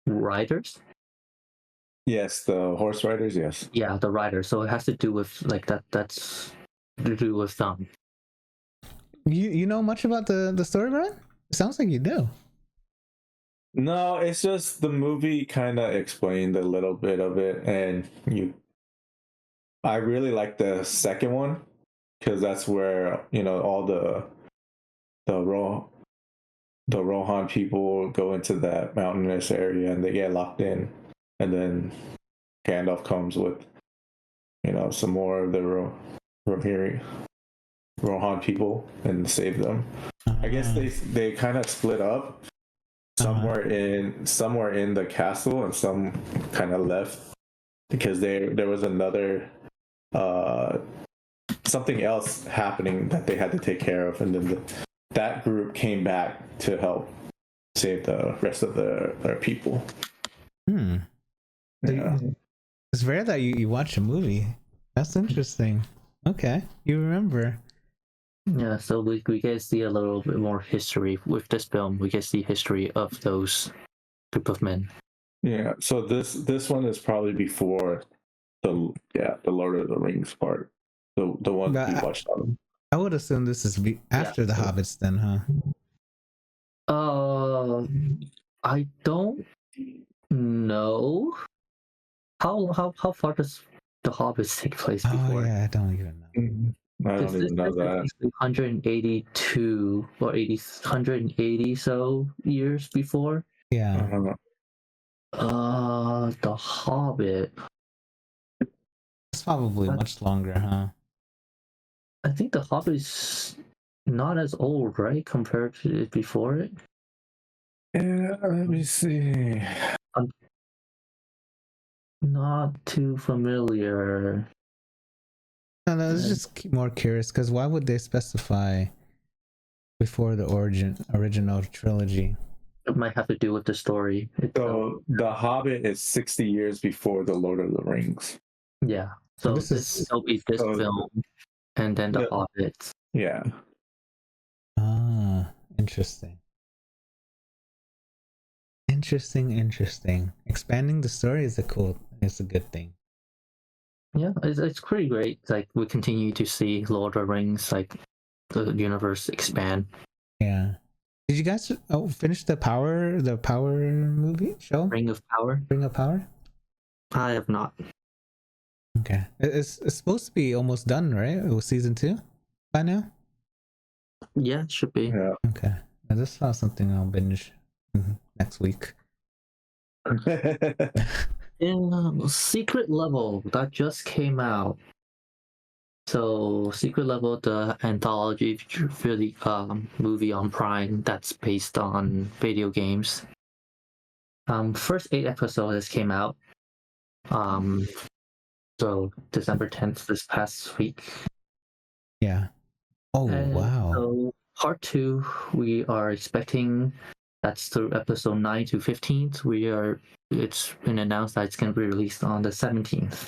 riders. Yes, the horse riders. Yes. Yeah, the riders. So it has to do with like that. That's to do with them. You know much about the story, Brian? It sounds like you do. No, it's just the movie kind of explained a little bit of it, and I really like the second one because that's where all the Rohan people go into that mountainous area and they get locked in, and then Gandalf comes with some more of the Rohan people and save them. I guess they kind of split up. Somewhere in the castle, and some kind of left because there was another something else happening that they had to take care of, and then that group came back to help save the rest of their people. Yeah. It's rare that you watch a movie. That's interesting. Okay, you remember. Yeah, so we get to see a little bit more history with this film. We get to see history of those group of men. Yeah, so this one is probably before the Lord of the Rings part. The one we watched on. I would assume this is after the Hobbits, then, huh? I don't know. How far does the Hobbits take place before? Oh yeah, I don't even know. I don't even know that. 182 or 180 so years before. Yeah. The Hobbit. It's probably much longer, huh? I think the Hobbit is not as old, right, compared to before it. Yeah, let me see. I'm not too familiar. No, it's just more curious because why would they specify before the original trilogy? It might have to do with the story. So the Hobbit is 60 years before the Lord of the Rings. Yeah. So it'll be this film and then the Hobbit. Yeah. Ah, interesting. Interesting. Expanding the story is a good thing. Yeah, it's pretty great. Like we continue to see Lord of the Rings, like the universe expand. Yeah. Did you guys finish the power movie show? Ring of Power. I have not. Okay, it's supposed to be almost done, right? It was season 2 by now. Yeah, it should be. Yeah. Okay, this is something I'll binge next week. In Secret Level that just came out. So Secret Level, the anthology for the movie on Prime that's based on video games. First 8 episodes came out. So December 10th, this past week. Yeah. Oh, wow. So part 2, we are expecting. That's through episode 9 to 15th. It's been announced that it's going to be released on the 17th.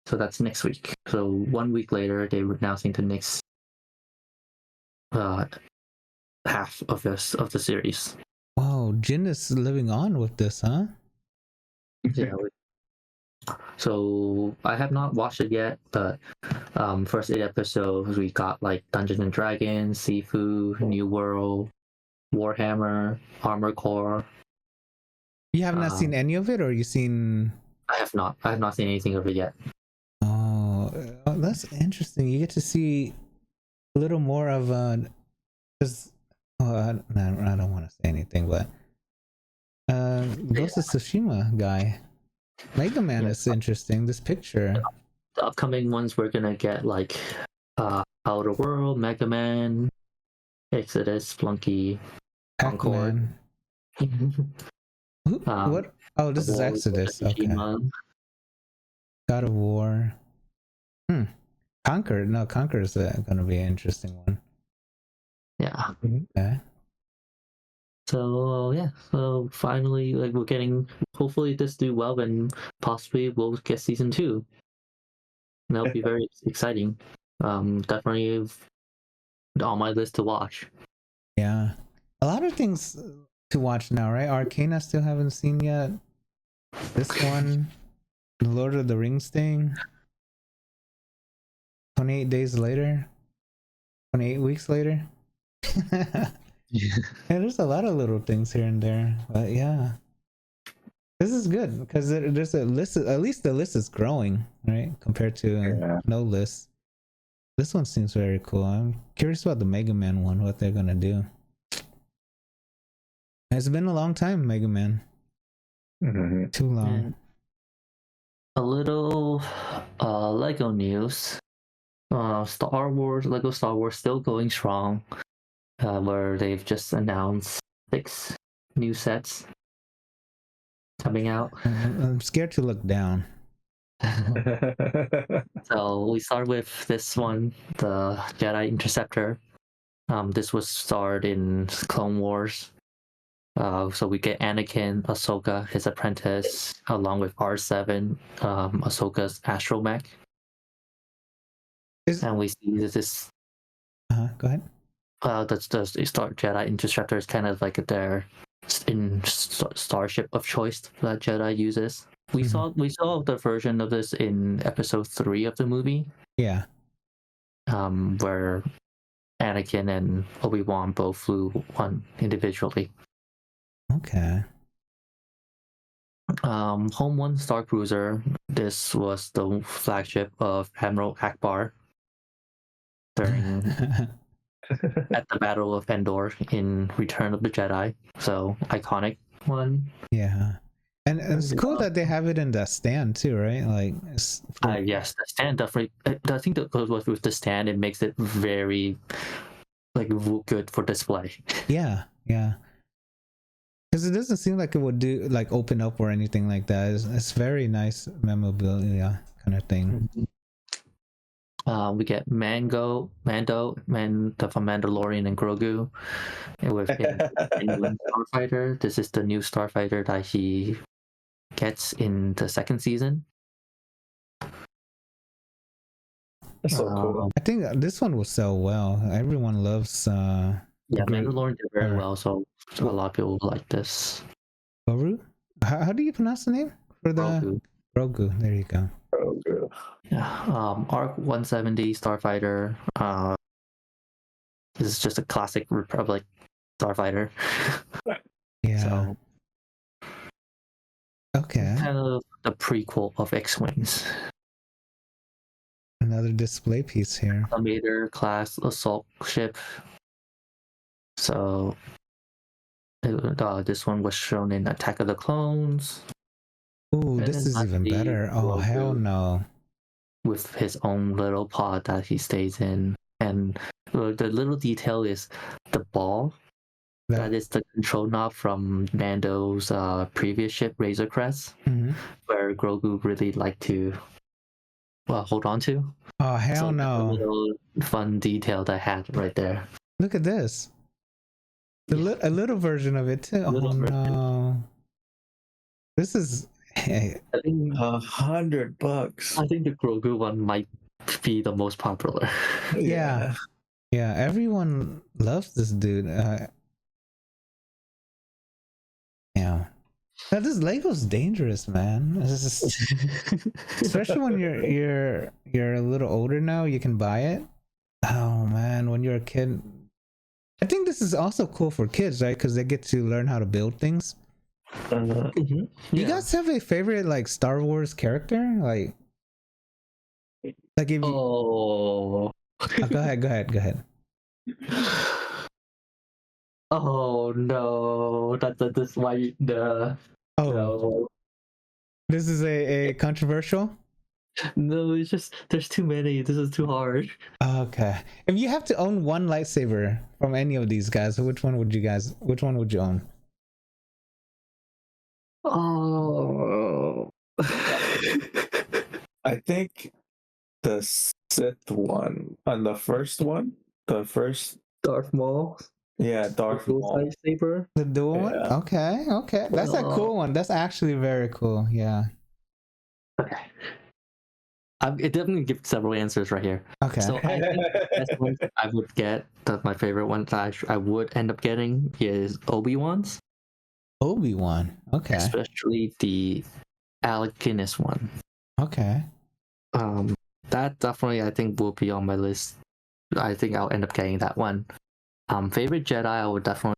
So that's next week. So 1 week later, they were announcing the next half of the series. Wow, Jin is living on with this, huh? Yeah. So I have not watched it yet, but first 8 episodes we got like Dungeons and Dragons, Sifu, New World, Warhammer, Armor Core. You have not seen any of it, or you seen? I have not. I have not seen anything of it yet. Oh, that's interesting. You get to see a little more of because I don't want to say anything, but Ghost of Tsushima guy, Mega Man is interesting. This picture. The upcoming ones we're gonna get like Outer World, Mega Man, Exodus, Flunky, Concord. What? Oh, this is Exodus. Okay. God of War. Conquer. No, Conquer is gonna be an interesting one. Yeah. Okay. So yeah, so finally, like we're getting. Hopefully, this do well, and possibly we'll get season 2. And that'll be very exciting. Definitely on my list to watch. Yeah, a lot of things to watch now, right? Arcane I still haven't seen yet. This one, the Lord of the Rings thing. 28 days later, 28 weeks later. Yeah, there's a lot of little things here and there, but yeah, this is good because there's a list. At least the list is growing, right? Compared to no list. This one seems very cool. I'm curious about the Mega Man one, what they're gonna do. It's been a long time, Mega Man. Too long. A little Lego news. Lego Star Wars still going strong. Where they've just announced 6 new sets coming out. I'm scared to look down. So we start with this one, the Jedi Interceptor. This was starred in Clone Wars. So we get Anakin, Ahsoka, his apprentice, along with R7, Ahsoka's astromech. And we see this. Go ahead. The Star Jedi Interceptor is kind of like their starship of choice that Jedi uses. We saw the version of this in episode 3 of the movie. Yeah. Where Anakin and Obi-Wan both flew one individually. Okay. Home One Star Cruiser. This was the flagship of Admiral Akbar during at the Battle of Endor in Return of the Jedi. So iconic one. Yeah. And it's cool that they have it in the stand too, right? Like, yes, the stand definitely. I think that goes with the stand. It makes it very, like, good for display. Yeah, yeah. Because it doesn't seem like it would do like open up or anything like that. It's very nice memorabilia kind of thing. We get Mando, from Mandalorian and Grogu, with England Starfighter. This is the new Starfighter that he gets in the 2nd season. That's so cool. I think this one will sell well. Everyone loves. Mandalorian did very well, so a lot of people like this. Grogu? How do you pronounce the name for the Grogu? There you go. Grogu. Yeah. Arc 170 Starfighter. This is just a classic Republic Starfighter. Yeah. So, okay. Kind of the prequel of X-Wings. Another display piece here. Amator class assault ship. So this one was shown in Attack of the Clones. Ooh, this is even better. Oh, hell no. With his own little pod that he stays in. And the little detail is the ball. That is the control knob from Mando's previous ship, Razor Crest, where Grogu really liked to hold on to. Oh, hell no. A little fun detail that I had right there. Look at this. A little version of it too. Oh no. This is I think $100. I think the Grogu one might be the most popular. Yeah. Yeah, everyone loves this dude. Yeah. Now this Lego's dangerous, man. Especially when you're a little older now, you can buy it. Oh man, when you're a kid, I think this is also cool for kids, right? Because they get to learn how to build things. Mm-hmm. You guys have a favorite like Star Wars character? Like if you... Oh. Go ahead. Oh no, that's why the no. This is a controversial. No, it's just there's too many. This is too hard. Okay, if you have to own one lightsaber from any of these guys, which one would you own? Oh. I think the Sith one on the first one, the first Darth Maul. Yeah, Darth Maul lightsaber. The dual one. Okay. That's a cool one. That's actually very cool. Yeah. Okay. It definitely gives several answers right here. Okay. So I think the best one I would get, that my favorite one that I would end up getting is Obi-Wan's. Obi-Wan. Okay. Especially the Alec Guinness one. Okay. That definitely I think will be on my list. I think I'll end up getting that one. Favorite Jedi, I would definitely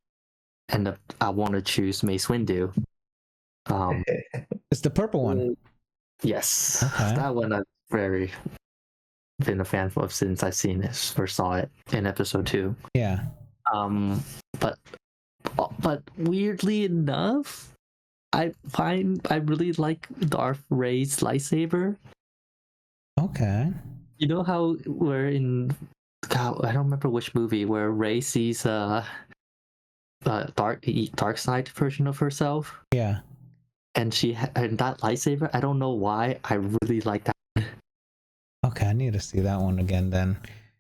I want to choose Mace Windu. It's the purple one. Yes. Okay. That one I've very been a fan of since I first saw it in episode 2. Yeah. But weirdly enough, I really like Darth Rey's lightsaber. Okay. You know how we're in, God, I don't remember which movie where Rey sees dark side version of herself. Yeah. And and that lightsaber, I don't know why, I really like that. Okay, I need to see that one again then.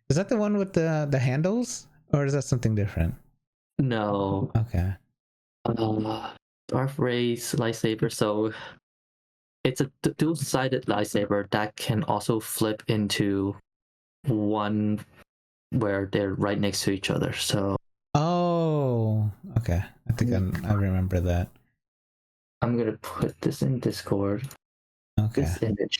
Is that the one with the handles, or is that something different? No. Okay. Darth Rey's lightsaber, so it's a dual-sided lightsaber that can also flip into one where they're right next to each other. So. Oh, okay. I think I remember that. I'm gonna put this in Discord. Okay. This image.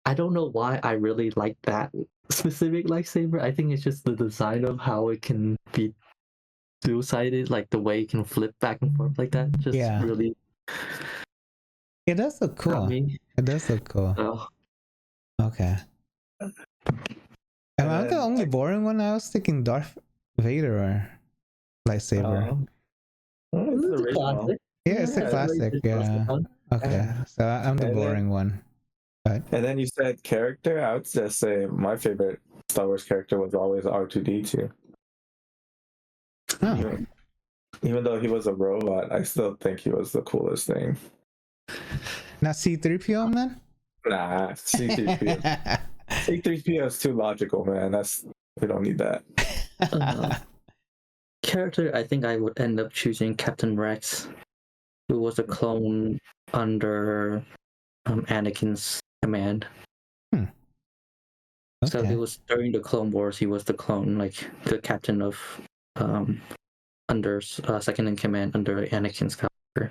I don't know why I really like that specific lightsaber. I think it's just the design of how it can be dual-sided, like the way it can flip back and forth like that. Just really. It does look cool. It does look cool. Oh. Okay. Am I the only boring one? I was thinking Darth Vader or lightsaber. It's the original. Yeah, it's a classic. Yeah. Okay, so I'm the boring one. But... And then you said character. I would just say my favorite Star Wars character was always R2-D2. Oh. Even though he was a robot, I still think he was the coolest thing. Not C-3PO, man? Nah, C-3PO. C-3PO is too logical, man. We don't need that. Character, I think I would end up choosing Captain Rex, who was a clone under Anakin's command. Okay. So it was during the Clone Wars. He was the clone, like the captain of under second in command under Anakin Skywalker.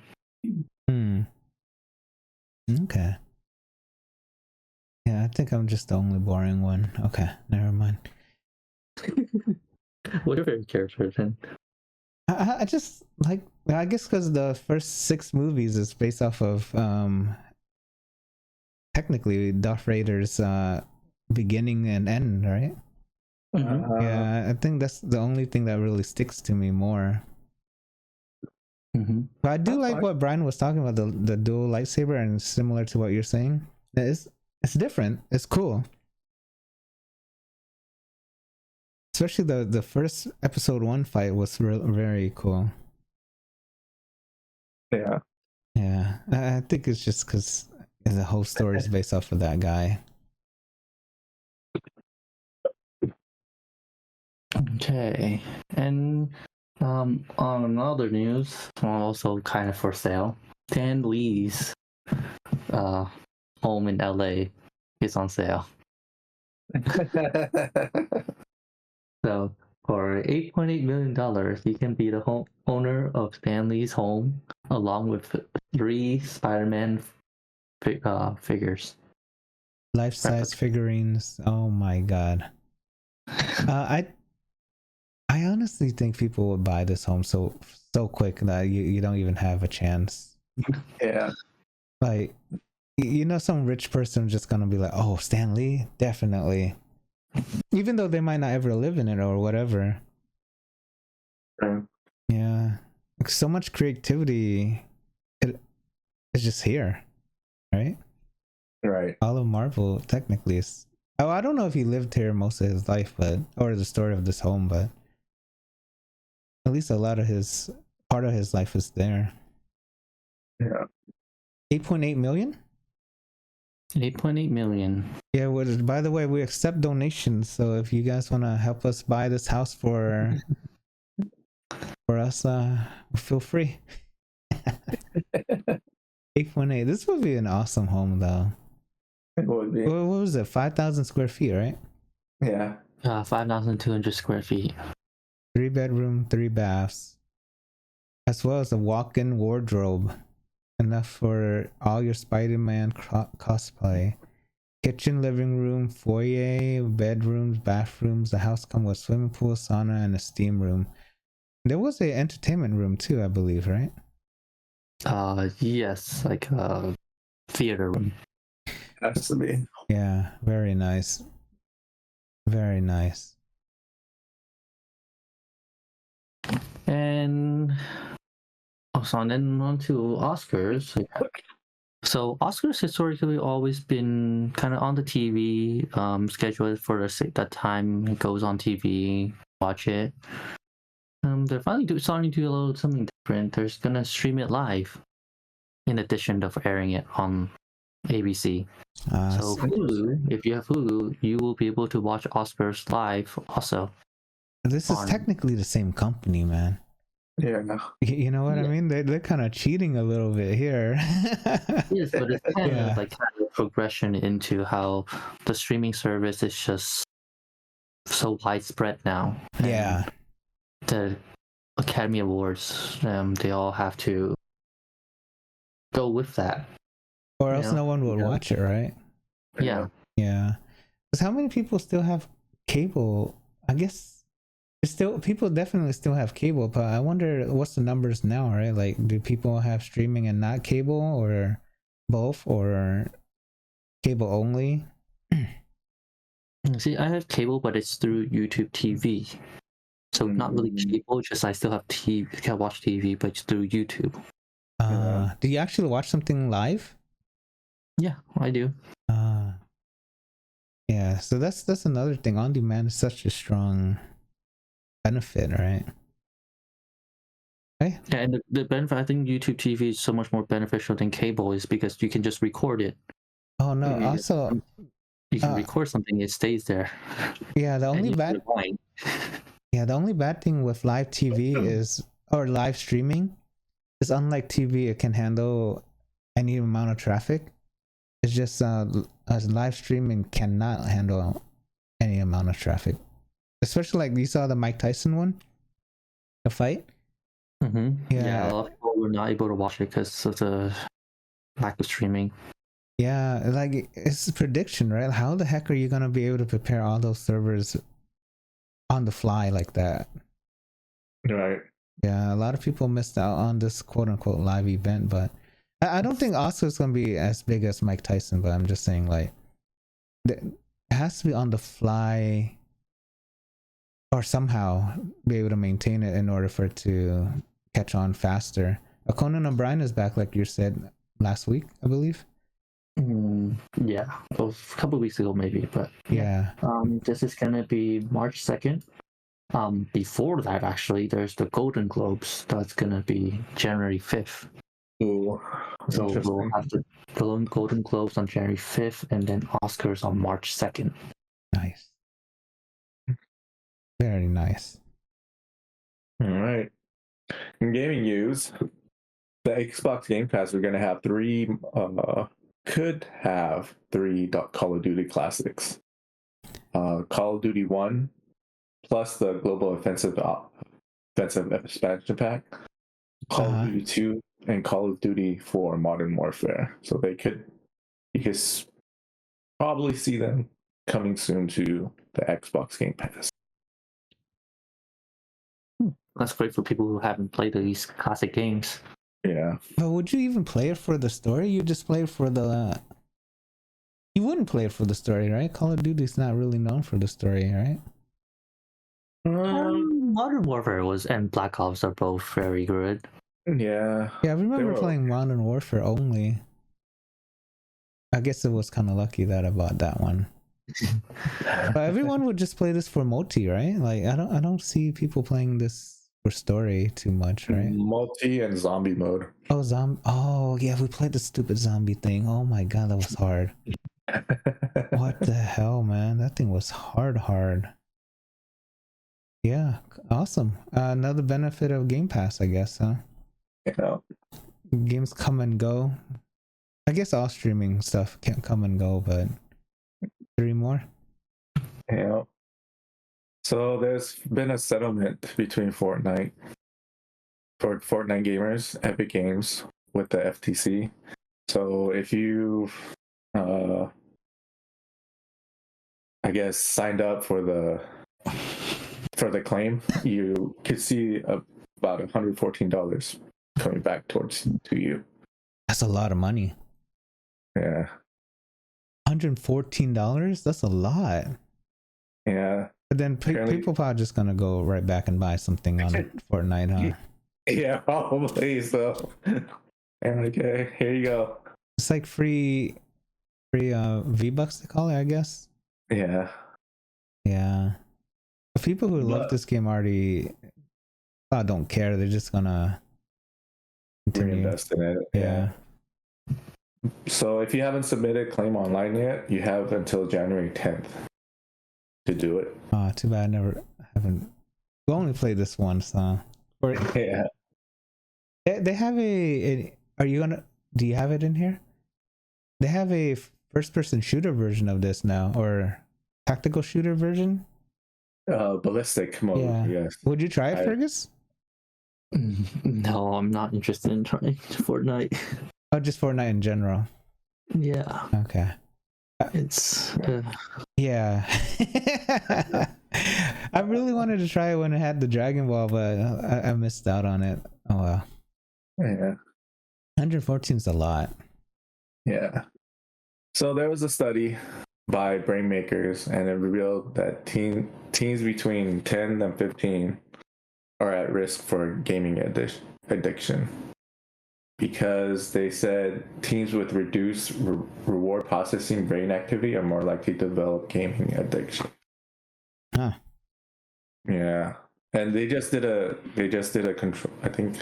Okay. Yeah, I think I'm just the only boring one. Okay, never mind. What are your favorite characters then? I just like, I guess because the first 6 movies is based off of technically Darth Vader's beginning and end, right? Yeah, I think that's the only thing that really sticks to me more. But I do like what Brian was talking about, the dual lightsaber, and similar to what you're saying. It's different. It's cool. Especially the first episode 1 fight was very cool. Yeah. Yeah, I think it's just because the whole story is based off of that guy. Okay, and on another news, also kind of for sale, Stan Lee's home in LA is on sale. So For $8.8 million, you can be the owner of Stan Lee's home, along with 3 Spider-Man figures. Life-size figurines. Oh my god. I honestly think people would buy this home so quick that you don't even have a chance. Yeah. Like, some rich person just gonna be like, oh, Stan Lee? Definitely. Even though they might not ever live in it or whatever. Right. Yeah. Like, so much creativity is just here, right? Right. All of Marvel technically is. Oh, I don't know if he lived here most of his life, or the story of this home, but at least part of his life is there. Yeah. 8.8 million? 8.8 million. Yeah, well, by the way, we accept donations, so if you guys want to help us buy this house for us, feel free. 8.8. This would be an awesome home, though. It would be. What was it? 5,000 square feet, right? Yeah. 5,200 square feet. 3 bedroom, 3 baths, as well as a walk-in wardrobe, enough for all your Spider-Man cosplay. Kitchen, living room, foyer, bedrooms, bathrooms. The house comes with swimming pool, sauna, and a steam room. There was a entertainment room too, I believe, right? Yes, like a theater room. Has to be. Yeah, very nice. Very nice. And then on to Oscars. So Oscars historically always been kind of on the TV, scheduled for that time it goes on TV, watch it. They're finally starting to do a little something different. They're gonna stream it live, in addition to airing it on ABC. So Hulu, if you have Hulu, you will be able to watch Oscars live also. This is technically the same company, man. Yeah, no. You know what I mean? They're kind of cheating a little bit here. Yes, but it's kind of like progression into how the streaming service is just so widespread now. Yeah. The Academy Awards, they all have to go with that. Or else no one would watch it, right? Yeah. Yeah. Because how many people still have cable? I guess people definitely still have cable, but I wonder what's the numbers now, right? Like, do people have streaming and not cable, or both, or cable only? See, I have cable, but it's through YouTube TV. So not really cable, just I still have TV, can watch TV, but it's through YouTube. Do you actually watch something live? Yeah, I do. Yeah, so that's another thing. On demand is such a strong benefit, right? Yeah, and the benefit, I think YouTube TV is so much more beneficial than cable is because you can just record it. Oh no, also you can record something, it stays there. Yeah, the only bad thing with live TV is, or live streaming, is unlike TV, it can handle any amount of traffic. It's just as live streaming cannot handle any amount of traffic. Especially like you saw the Mike Tyson one, the fight. Yeah, a lot of people were not able to watch it because of the lack of streaming. Yeah, like it's a prediction, right? How the heck are you gonna be able to prepare all those servers on the fly like that? Right. Yeah, a lot of people missed out on this quote unquote live event, but I don't think Oscar is gonna be as big as Mike Tyson. But I'm just saying, like, it has to be on the fly, or somehow be able to maintain it in order for it to catch on faster. Conan O'Brien is back, like you said last week, I believe. Yeah, a couple of weeks ago maybe, but yeah. This is gonna be March 2nd. Before that, actually, there's the Golden Globes. That's gonna be January 5th. Ooh, so we'll have the Golden Globes on January 5th, and then Oscars on March 2nd. Nice. Very nice. All right. In gaming news, the Xbox Game Pass, we're gonna have could have three Call of Duty classics. Call of Duty 1, plus the global offensive expansion pack, Call of Duty 2 and Call of Duty 4 Modern Warfare. So you could probably see them coming soon to the Xbox Game Pass. That's great for people who haven't played these classic games. Yeah. But would you even play it for the story? You just play it for the... You wouldn't play it for the story, right? Call of Duty is not really known for the story, right? Modern Warfare and Black Ops are both very good. Yeah. Yeah, I remember playing Modern Warfare only. I guess it was kind of lucky that I bought that one. But everyone would just play this for multi, right? Like I don't see people playing this for story too much, right? Multi and zombie mode. Oh yeah, we played the stupid zombie thing. Oh my god, that was hard. What the hell, man? That thing was hard. Yeah, awesome. Another benefit of Game Pass, I guess, huh? Yeah. Games come and go. I guess all streaming stuff can't come and go, but 3 more. Yeah. So there's been a settlement between Fortnite gamers, Epic Games, with the FTC. So if you, I guess, signed up for the claim, you could see about $114 coming back to you. That's a lot of money. Yeah. $114? That's a lot. Yeah. But then people probably just gonna go right back and buy something on Fortnite, huh? Yeah, probably. So, okay, here you go. It's like free V-Bucks, they call it, I guess. Yeah. Yeah. The people who love this game already don't care. They're just gonna continue. Reinvest in it. Yeah. So if you haven't submitted a claim online yet, you have until January 10th to do it. Oh, too bad I haven't. We only played this once, huh? Yeah. They have do you have it in here? They have a first-person shooter version of this now, or tactical shooter version. Ballistic mode. Yeah. Yes. Would you try it, Fergus? No, I'm not interested in trying Fortnite. Oh, just Fortnite in general. Yeah. Okay. It's yeah. I really wanted to try it when it had the Dragon Ball, but I missed out on it. Oh well. Yeah. 114 is a lot. Yeah. So there was a study by Brain Makers, and it revealed that teens between 10 and 15 are at risk for gaming addiction. Because they said teens with reduced reward processing brain activity are more likely to develop gaming addiction. Huh. Yeah, and they just did a control. I think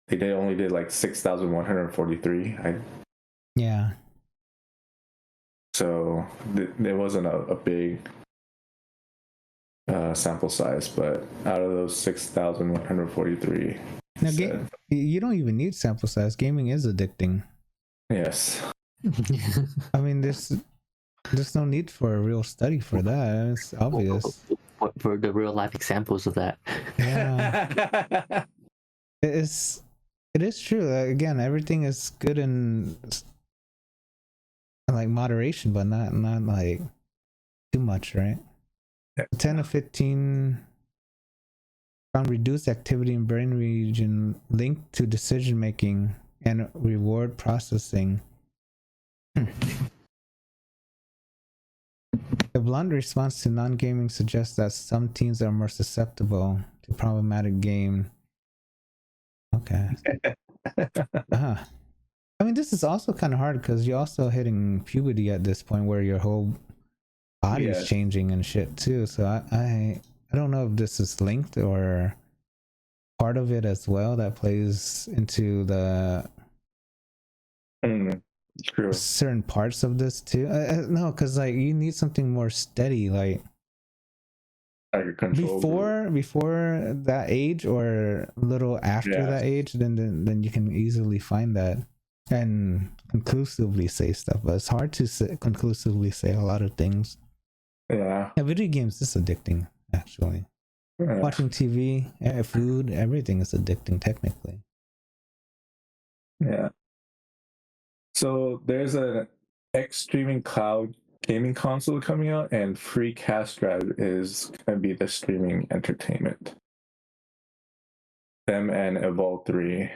they only did like 6,143. Yeah. So there wasn't a big sample size, but out of those 6,143. Now, you don't even need sample size. Gaming is addicting. Yes. I mean, there's no need for a real study for that. It's obvious. For the real life examples of that. Yeah. It is true. Again, everything is good in like moderation, but not like too much, right? 10 to 15 found reduced activity in brain region linked to decision making and reward processing. The blunt response to non-gaming suggests that some teens are more susceptible to problematic game. Okay. I mean, this is also kind of hard because you're also hitting puberty at this point where your whole body is changing and shit too. So I don't know if this is linked or part of it as well that plays into the True. certain parts of this too. No, because like you need something more steady, like before that age or a little after that age. Then you can easily find that and conclusively say stuff. But it's hard to conclusively say a lot of things. Yeah. Video games is addicting, actually. Yeah. Watching TV, food, everything is addicting, technically. Yeah. So there's an X streaming cloud gaming console coming out, and FreeCast drive is going to be the streaming entertainment. Them and Evolve 3.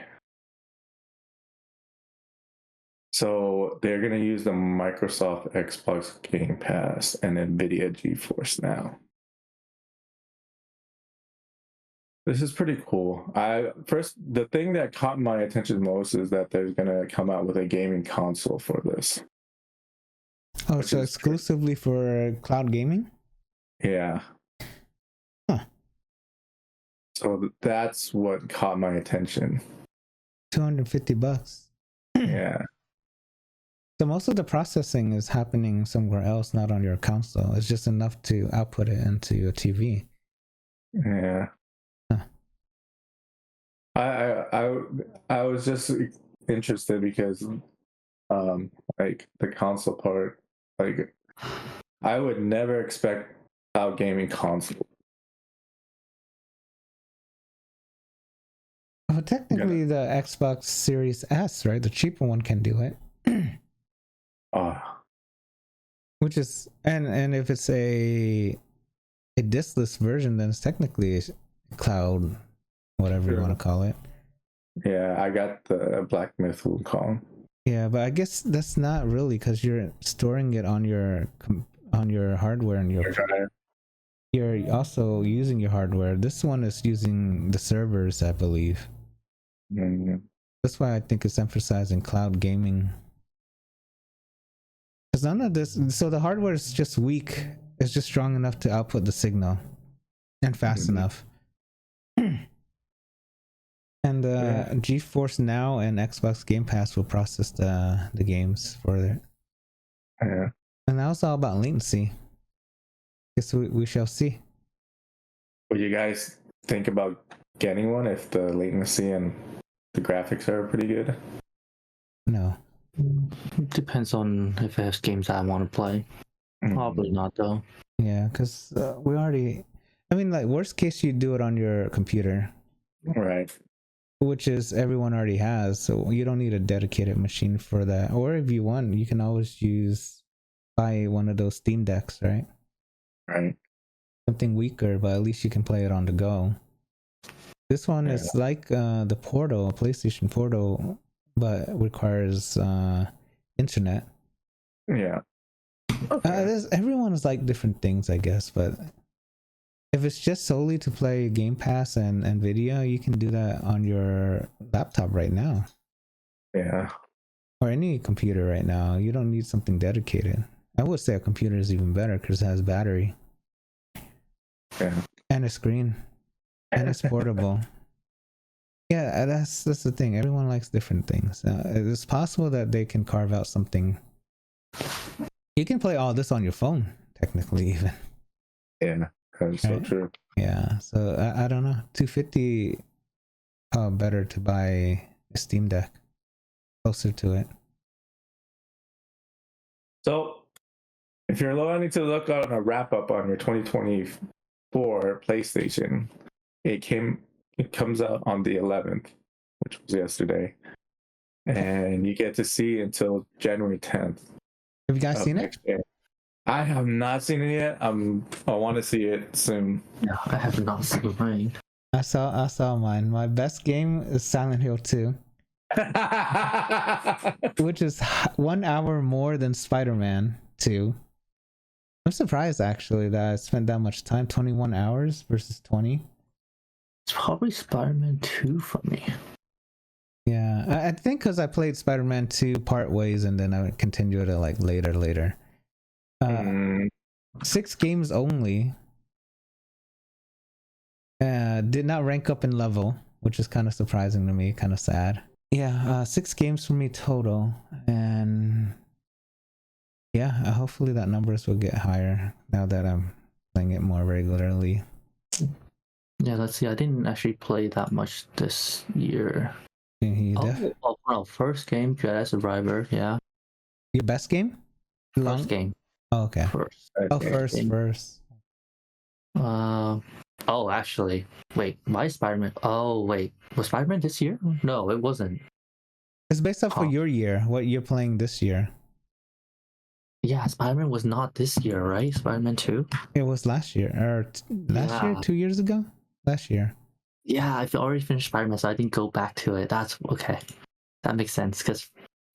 So they're going to use the Microsoft Xbox Game Pass and NVIDIA GeForce Now. This is pretty cool. The thing that caught my attention most is that they're going to come out with a gaming console for this. Oh, so exclusively for cloud gaming? Yeah. Huh. So that's what caught my attention. $250. Yeah. So most of the processing is happening somewhere else, not on your console. It's just enough to output it into your TV. Yeah. Huh. I was just interested because like the console part, like I would never expect cloud gaming console. Well, technically the Xbox Series S, right? The cheaper one can do it. Which is and if it's a diskless version, then it's technically a cloud, whatever you want to call it. Yeah, I got the Black Myth Wukong. Yeah, but I guess that's not really, because you're storing it on your hardware and you're also using your hardware. This one is using the servers, I believe. Mm-hmm. That's why I think it's emphasizing cloud gaming. Because none of this, so the hardware is just weak. It's just strong enough to output the signal and fast enough. And GeForce Now and Xbox Game Pass will process the games further. Yeah. And that was all about latency. Guess we shall see. Would you guys think about getting one if the latency and the graphics are pretty good? No. Depends on if it has games I want to play. Probably not, though. Yeah, because we already... I mean, like, worst case, you do it on your computer. Right. Which is everyone already has, so you don't need a dedicated machine for that. Or if you want, you can always buy one of those Steam Decks, right? Right. Something weaker, but at least you can play it on the go. This one is like the Portal, PlayStation Portal, but requires internet. Yeah. Okay. Everyone is like different things, I guess, but if it's just solely to play Game Pass and Nvidia, you can do that on your laptop right now. Yeah. Or any computer right now. You don't need something dedicated. I would say a computer is even better because it has battery. Yeah. And a screen. And it's portable. Yeah, that's the thing. Everyone likes different things. It's possible that they can carve out something. You can play all this on your phone, technically, even. Yeah, that's so true. Yeah, so I don't know. $250, better to buy a Steam Deck. Closer to it. So, if you're wanting to look on a wrap up on your 2024 PlayStation, it comes out on the 11th, which was yesterday, and you get to see until January 10th. Have you guys seen it? I have not seen it yet. I want to see it soon. No, I have not seen mine. I saw mine. My best game is Silent Hill 2. Which is 1 hour more than Spider-Man 2. I'm surprised actually that I spent that much time. 21 hours versus 20. It's probably Spider-Man 2 for me. Yeah, I think because I played Spider-Man 2 part ways and then I would continue it like later. 6 games only. Did not rank up in level, which is kind of surprising to me, kind of sad. Yeah, 6 games for me total, and yeah, hopefully that numbers will get higher now that I'm playing it more regularly. Yeah, let's see. I didn't actually play that much this year. First game, Jedi Survivor. Yeah. Your best game? First game. Oh, okay. First. First. Oh, actually, wait. Why Spider-Man? Oh, wait. Was Spider-Man this year? No, it wasn't. It's based off of your year. What you're playing this year? Yeah, Spider-Man was not this year, right? Spider-Man 2? It was last year. Or last year? 2 years ago? Last year. Yeah, I've already finished Spider-Man, so I didn't go back to it. That's okay. That makes sense, because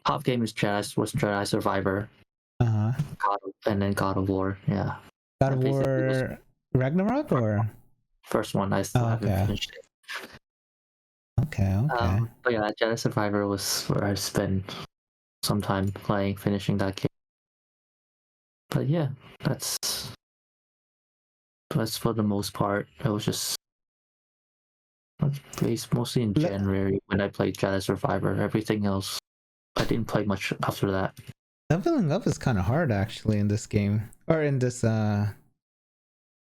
top game was Jedi Survivor. Uh-huh. And then God of War, yeah. God of War Ragnarok or? First one, I still haven't finished it. Okay. But yeah, Jedi Survivor was where I spent some time finishing that game. But yeah, that's for the most part. It was just based mostly in January when I played Jedi Survivor. Everything else, I didn't play much after that. Leveling up is kind of hard actually in this game, or in this on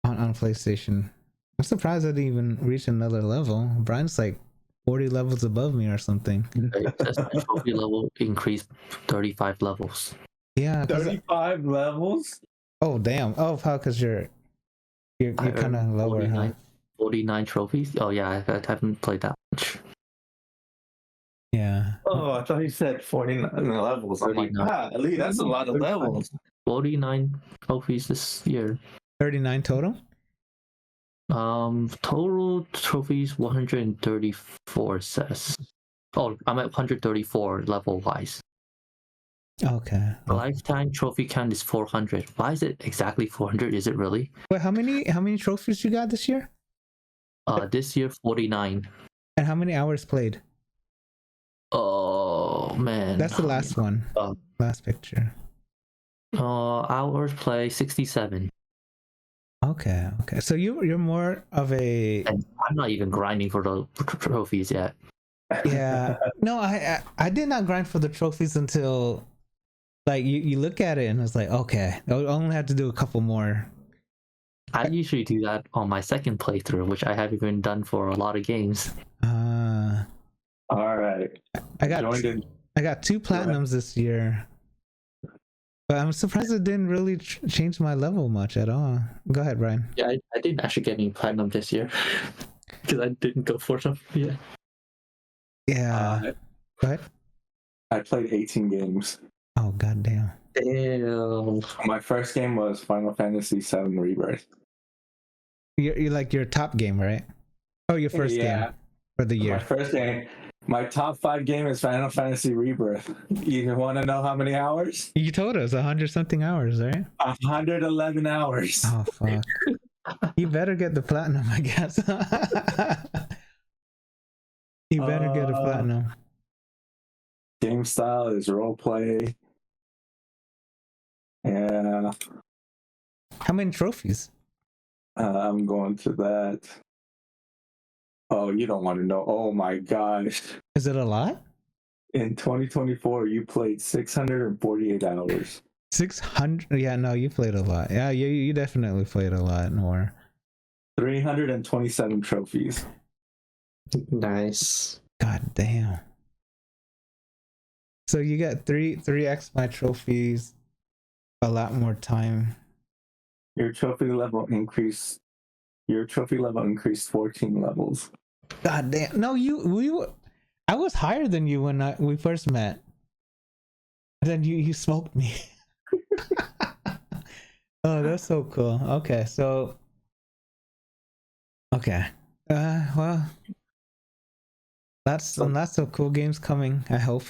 PlayStation. I'm surprised I didn't even reach another level. Brian's like 40 levels above me or something. The trophy level increased 35 levels. Yeah, 35 levels. Oh damn! Oh, because you're kind of lower, 49, huh? 49 trophies. Oh yeah, I haven't played that much. Yeah. Oh, I thought you said 49 levels. I'm like, golly, that's a lot of levels. 49 trophies this year. 39 total. Total trophies 134 says. Oh, I'm at 134 level wise. Okay. Lifetime trophy count is 400. Why is it exactly 400? Is it really? Wait, how many trophies you got this year? This year 49. And how many hours played? Oh man. That's the last one. Last picture. Hours play 67. Okay. So you're more of a. And I'm not even grinding for the trophies yet. Yeah. No, I did not grind for the trophies until like you look at it and it's like, okay, I only have to do a couple more. I usually do that on my second playthrough, which I haven't even done for a lot of games. All right. I got 2 platinums this year. But I'm surprised it didn't really change my level much at all. Go ahead, Brian. Yeah, I didn't actually get any platinum this year because I didn't go for them. Yeah. Yeah. Go ahead. I played 18 games. Oh goddamn. Damn. My first game was Final Fantasy VII Rebirth. You're like your top game, right? Oh, your first game for the year. My first game. My top 5 game is Final Fantasy Rebirth. You want to know how many hours? You told us 100-something hours, right? 111 hours. Oh fuck! You better get the platinum, I guess. You better get a platinum. Game style is roleplay. Yeah. How many trophies? I'm going to that. Oh, you don't want to know. Oh my gosh. Is it a lot? In 2024, you played 648 hours. 600? Yeah, no, you played a lot. Yeah, you definitely played a lot more. 327 trophies. Nice. God damn. So you got 3x my trophies, a lot more time. Your trophy level increased 14 levels. God damn. No, I was higher than you when we first met. And then you smoked me. Oh, that's so cool. Okay, so well, lots of cool games coming, I hope.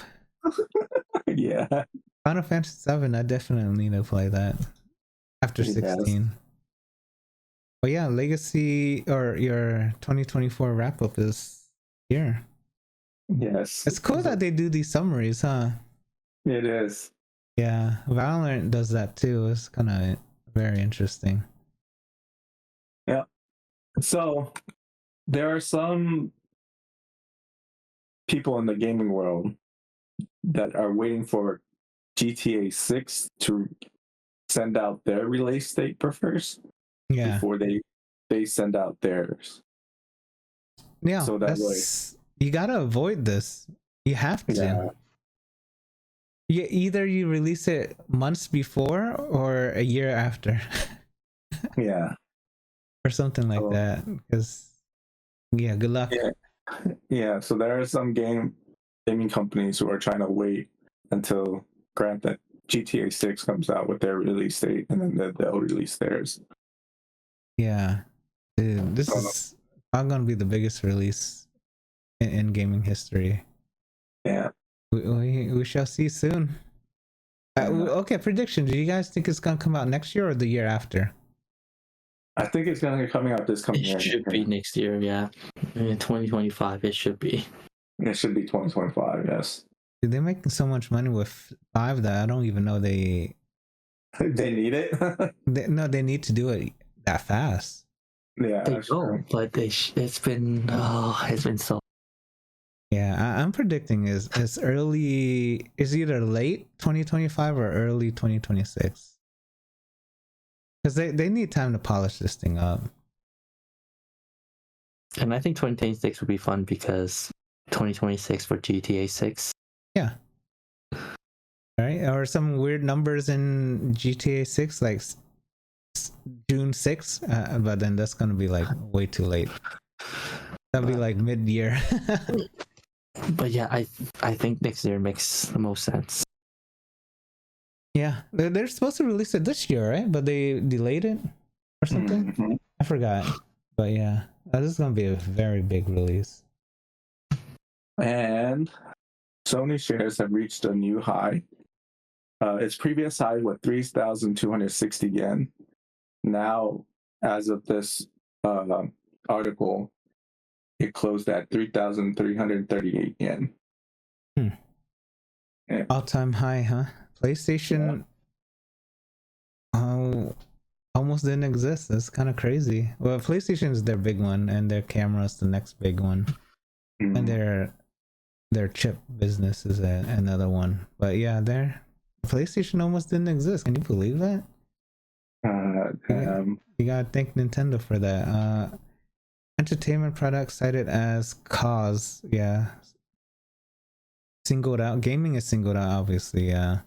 Yeah. Final Fantasy VII, I definitely need to play that after 16. Yes. But yeah, Legacy or your 2024 wrap up is here. Yes. It's cool that they do these summaries, huh? It is. Yeah, Valorant does that too. It's kind of very interesting. Yeah. So there are some people in the gaming world that are waiting for GTA 6 to send out their release date first. Yeah. Before they send out theirs. Yeah. So that way you gotta avoid this. You have to. Yeah. either you release it months before or a year after. Yeah. Or something like that. Because yeah, good luck. Yeah. So there are some gaming companies who are trying to wait until that GTA 6 comes out with their release date, and then they'll release theirs. Yeah. Dude, this is not gonna be the biggest release in gaming history. Yeah. We shall see soon. Okay, prediction. Do you guys think it's gonna come out next year or the year after? I think it's gonna be coming out this coming year. It should be next year, yeah. In 2025, it should be. It should be 2025, yes. Dude, they're making so much money with 5 that I don't even know they need it. they need to do it that fast. Yeah, they don't, but it's been so. Yeah, I'm predicting is either late 2025 or early 2026. Because they need time to polish this thing up. And I think 2026 would be fun because 2026 for GTA 6. Yeah. Right? Or some weird numbers in GTA 6, like June 6th, but then that's going to be like way too late. That'll be like mid-year. But yeah, I think next year makes the most sense. Yeah, they're supposed to release it this year, right? But they delayed it or something. Mm-hmm. I forgot. But yeah, this is gonna be a very big release. And Sony shares have reached a new high. Its previous high was 3,260 yen. Now, as of this article, it closed at 3,338 yen. Yeah. All-time high, huh? PlayStation almost didn't exist. That's kind of crazy. Well, PlayStation is their big one, and their camera's the next big one, and their chip business is another one. But yeah, their PlayStation almost didn't exist. Can you believe that? You gotta thank Nintendo for that. Entertainment products cited as cause, yeah. Singled out. Gaming is singled out, obviously, yeah.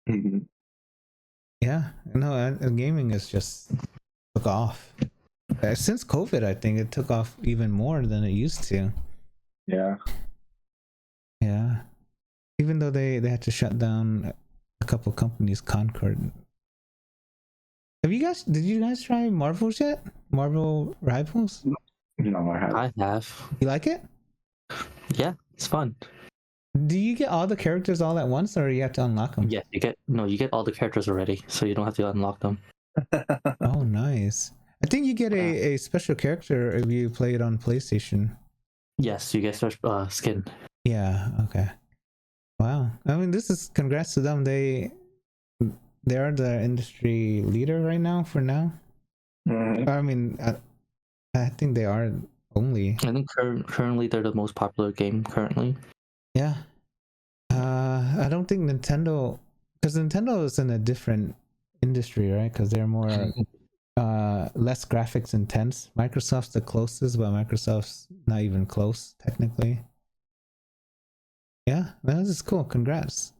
Mm-hmm. Yeah, no, gaming is just took off. Since COVID, I think it took off even more than it used to. Yeah. Yeah. Even though they had to shut down a couple companies, Concord. Did you guys try Marvels yet? Marvel Rivals? No, I have. You like it? Yeah, it's fun. Do you get all the characters all at once, or you have to unlock them? Yeah, you get all the characters already, so you don't have to unlock them. Oh, nice. I think you get a special character if you play it on PlayStation. Yes, you get special skin. Yeah, okay. Wow. I mean, congrats to them. They are the industry leader right now, for now. Mm-hmm. I mean, I think they are only. I think currently they're the most popular game currently. Yeah. I don't think Nintendo, because Nintendo is in a different industry, right? Because they're more less graphics intense. Microsoft's the closest, but Microsoft's not even close technically. Yeah, this is cool. Congrats.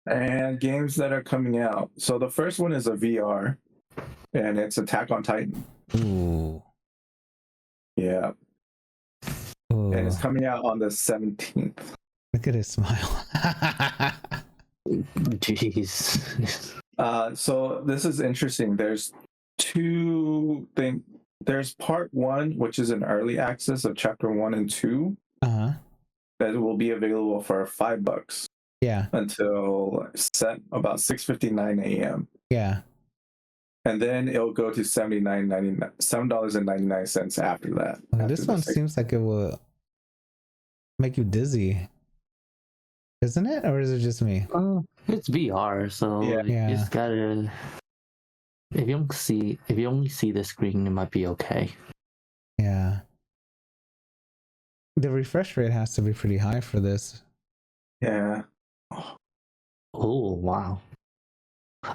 And games that are coming out. So the first one is a VR, and it's Attack on Titan. Ooh. Yeah. Ooh. And it's coming out on the 17th. Look at his smile. Jeez. So this is interesting. There's two things. There's part 1, which is an early access of chapter 1 and 2. Uh-huh. That will be available for $5. Yeah. Until about 6:59 a.m. Yeah. And then it'll go to $7.99 after that. This one seems like it will make you dizzy, isn't it? Or is it just me? It's VR, so you just gotta. If you only see the screen, it might be okay. Yeah. The refresh rate has to be pretty high for this. Yeah. Oh wow!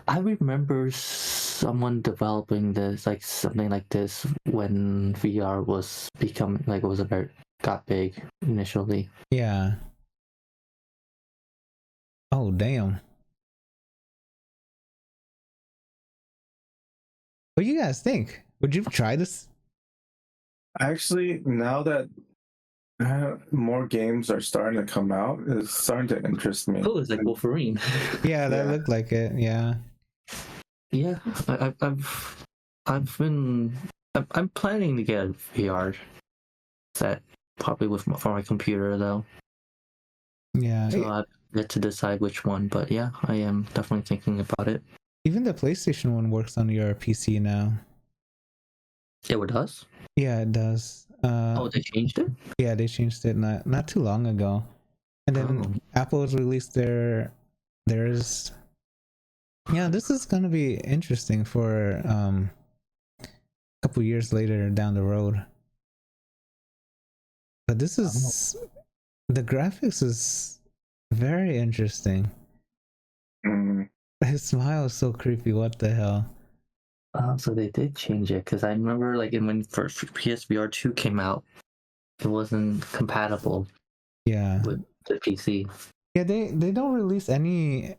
I remember someone developing this, like something like this, when VR was becoming got big initially. Yeah. Oh damn. What do you guys think? Would you try this? Actually, now that more games are starting to come out, it's starting to interest me. Oh, it's like Wolverine. Yeah, that looked like it. Yeah. Yeah, I'm planning to get a VR set, probably for my computer though. Yeah. So I get to decide which one, but yeah, I am definitely thinking about it. Even the PlayStation one works on your PC now. It does? Yeah, it does. They changed it? Yeah, they changed it not too long ago. And then Apple's released theirs. Yeah, this is gonna be interesting for a couple years later down the road. But this is the graphics is very interesting. His smile is so creepy. What the hell? So they did change it because I remember like when first PSVR 2 came out, it wasn't compatible. Yeah. With the PC. Yeah, they don't release any.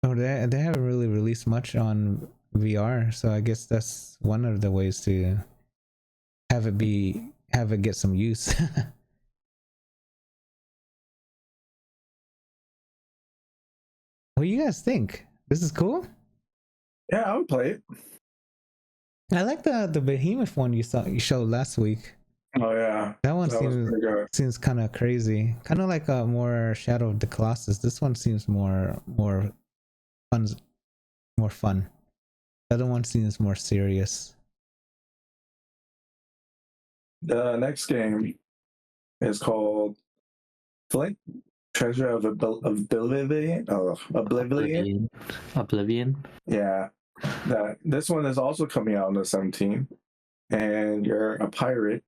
Oh, they haven't really released much on VR, so I guess that's one of the ways to have it get some use. What do you guys think? This is cool? Yeah, I would play it. I like the behemoth one you showed last week. Oh yeah. That one seems kind of crazy. Kind of like a more Shadow of the Colossus. This one seems more fun. The other one seems more serious. The next game is called Flint, Treasure of Oblivion. Oblivion. Yeah, this one is also coming out on the 17th, and you're a pirate.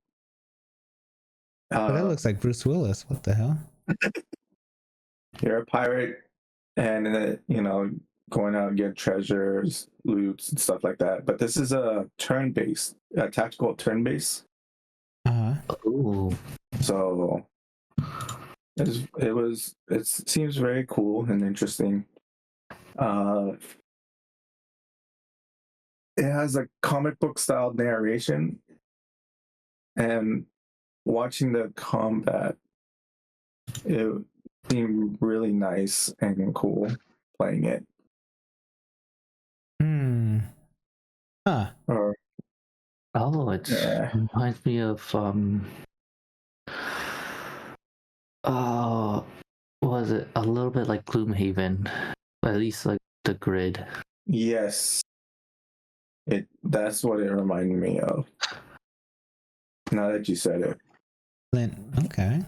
That looks like Bruce Willis. What the hell? You're a pirate, and going out and get treasures, loots, and stuff like that. But this is a turn-based, tactical turn-based. Ooh. So it seems very cool and interesting. It has a comic book style narration, and watching the combat, it seemed really nice and cool playing it. It reminds me of was it a little bit like Gloomhaven, at least like the grid. Yes, that's what it reminded me of. Now that you said it. Flint. Okay.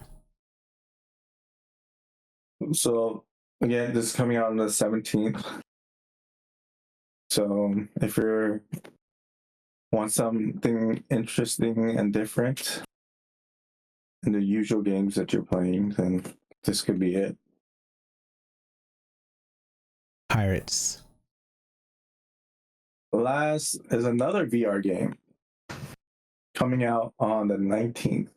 So again, this is coming out on the 17th. So if you want something interesting and different in the usual games that you're playing, then this could be it. Pirates. Last is another VR game coming out on the 19th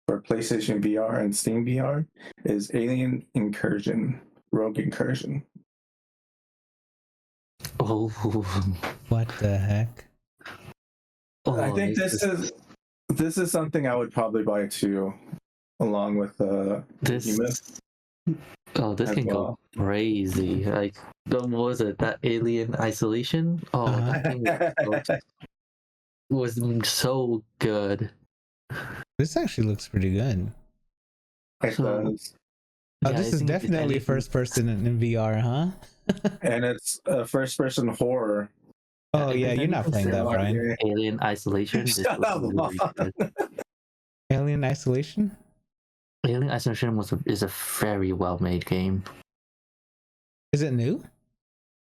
for PlayStation VR and Steam VR is Alien Incursion, Rogue Incursion. Oh, what the heck? I think this is something I would probably buy too, along with this. Oh, this can go crazy! Like, what was it? That Alien Isolation? Oh, that thing was so good. This actually looks pretty good. It does. This is definitely first person in VR, huh? And it's a first person horror. Oh yeah, you're not playing that, Brian. Alien Isolation. Alien Isolation? Alien Isolation is a very well made game. Is it new?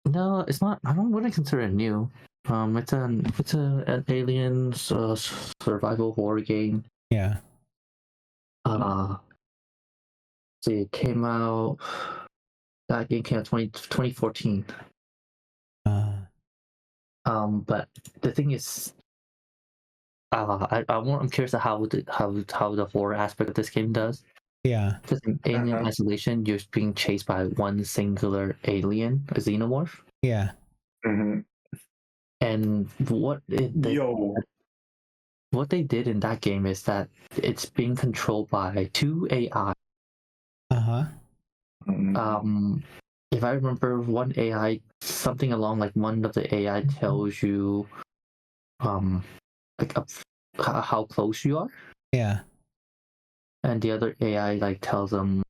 No, it's not. I wouldn't consider it new. It's an alien survival horror game. Yeah. See, it came out. That game came out 2014. But the thing is, I'm curious how the horror aspect of this game does. Yeah. Because in Alien Isolation, you're being chased by one singular alien, a xenomorph. Yeah. Mm-hmm. And what they did in that game is that it's being controlled by two AI. If I remember, one AI, something along like one of the AI tells you, like how close you are. Yeah. And the other AI like tells them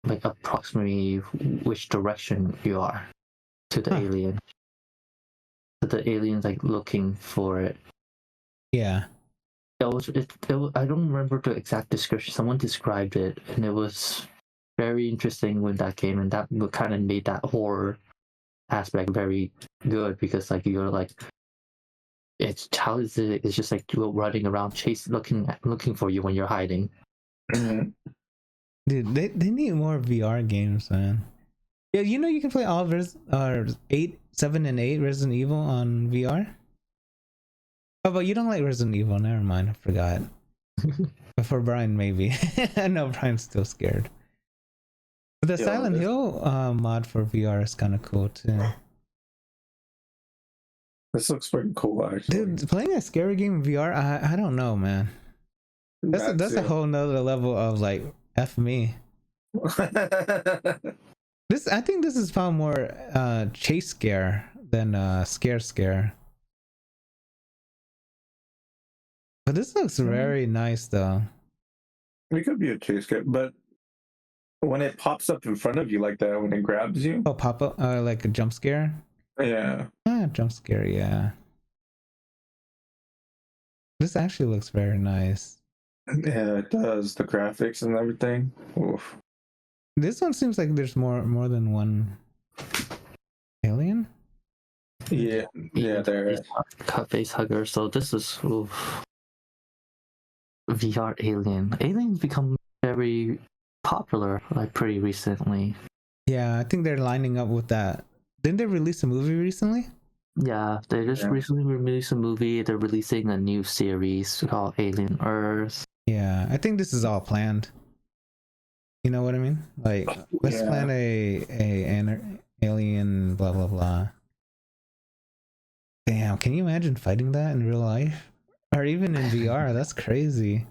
like approximately which direction you are to the alien. So the alien's like looking for it. Yeah. I don't remember the exact description. Someone described it, and it was very interesting with that game, and that kind of made that horror aspect very good because like you're like, it's how is it? It's just like you're running around, looking for you when you're hiding. Mm-hmm. Dude, they need more VR games, man. Yeah, you know you can play all 8, 7, and 8 Resident Evil on VR. Oh, but you don't like Resident Evil. Never mind, I forgot. But for Brian, maybe. I know Brian's still scared. But the Silent Hill mod for VR is kind of cool too. This looks pretty cool, actually. Dude, playing a scary game in VR, I don't know, man. That's a whole nother level of like F me. I think this is far more chase scare than scare. But this looks very nice though. It could be a chase scare, but when it pops up in front of you like that, when it grabs you. Oh, pop up like a jump scare? Yeah. Jump scare, yeah. This actually looks very nice. Yeah, it does. The graphics and everything. Oof. This one seems like there's more than one alien. Yeah, there is. Face hugger. So this is VR Alien. Aliens become very popular like pretty recently. Yeah, I think they're lining up with that. Didn't they release a movie recently? Yeah, they just recently released a movie. They're releasing a new series called Alien Earth. Yeah, I think this is all planned. You know what I mean? Like, let's plan an alien, blah blah blah. Damn, can you imagine fighting that in real life, or even in VR? That's crazy.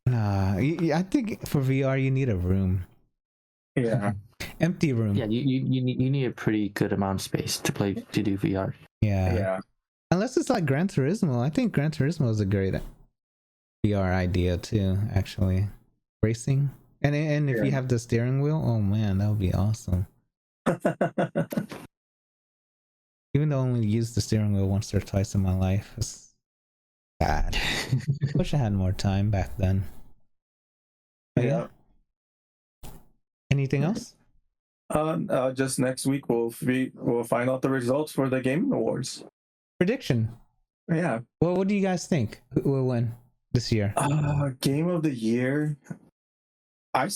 Nah, I think for VR you need a room. Yeah. Empty room. Yeah, you need a pretty good amount of space to do VR. Yeah. Unless it's like Gran Turismo. I think Gran Turismo is a great VR idea too, actually. Racing. And if you have the steering wheel, oh man, that would be awesome. Even though I only used the steering wheel once or twice in my life. It's bad. Wish I had more time back then. But yeah. Anything else? Just next week we'll find out the results for the Gaming Awards. Prediction. Yeah. Well, what do you guys think? Who will win this year? Game of the year. I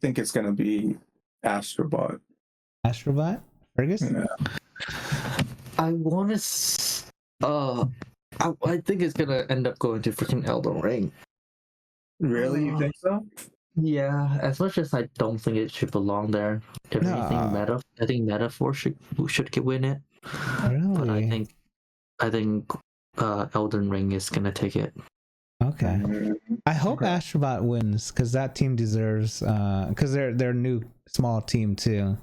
think it's gonna be Astrobot. Astrobot? Fergus? Yeah. I want to. I think it's gonna end up going to freaking Elden Ring. Really? You think so? Yeah, as much as I don't think it should belong there. If anything, I think Metaphor should win it. Really? But I think Elden Ring is gonna take it. Okay. I hope Astrobot wins because that team deserves. Because they're a new small team too.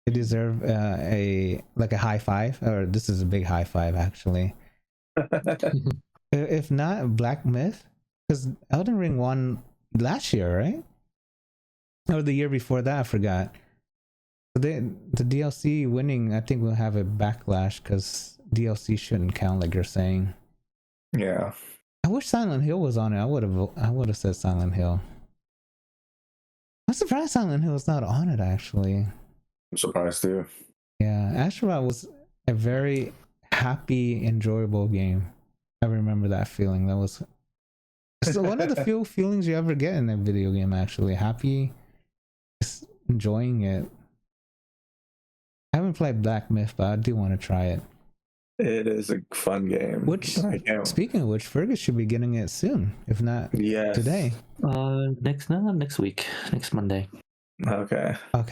They deserve a high five, or this is a big high five actually. If not Black Myth, because Elden Ring won last year, right? Or the year before that, I forgot. The DLC winning, I think we'll have a backlash because DLC shouldn't count, like you're saying. Yeah. I wish Silent Hill was on it. I would have said Silent Hill. I'm surprised Silent Hill is not on it actually. I'm surprised too. Yeah, Astrobot was a very happy, enjoyable game. I remember that feeling. That was one of the few feelings you ever get in a video game, actually. Happy, just enjoying it. I haven't played Black Myth, but I do want to try it. It is a fun game. Speaking of which, Fergus should be getting it soon, if not today. Next week, next Monday. Okay. I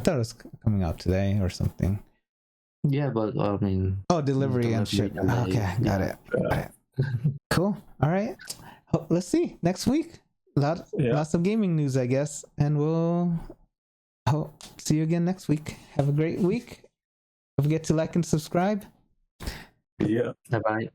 thought it was coming out today or something. Yeah, but I mean. Oh, delivery and ship. Okay, got it. Cool. All right. Let's see next week. Lots of gaming news, I guess, and we'll see you again next week. Have a great week. Don't forget to like and subscribe. Yeah. Bye-bye.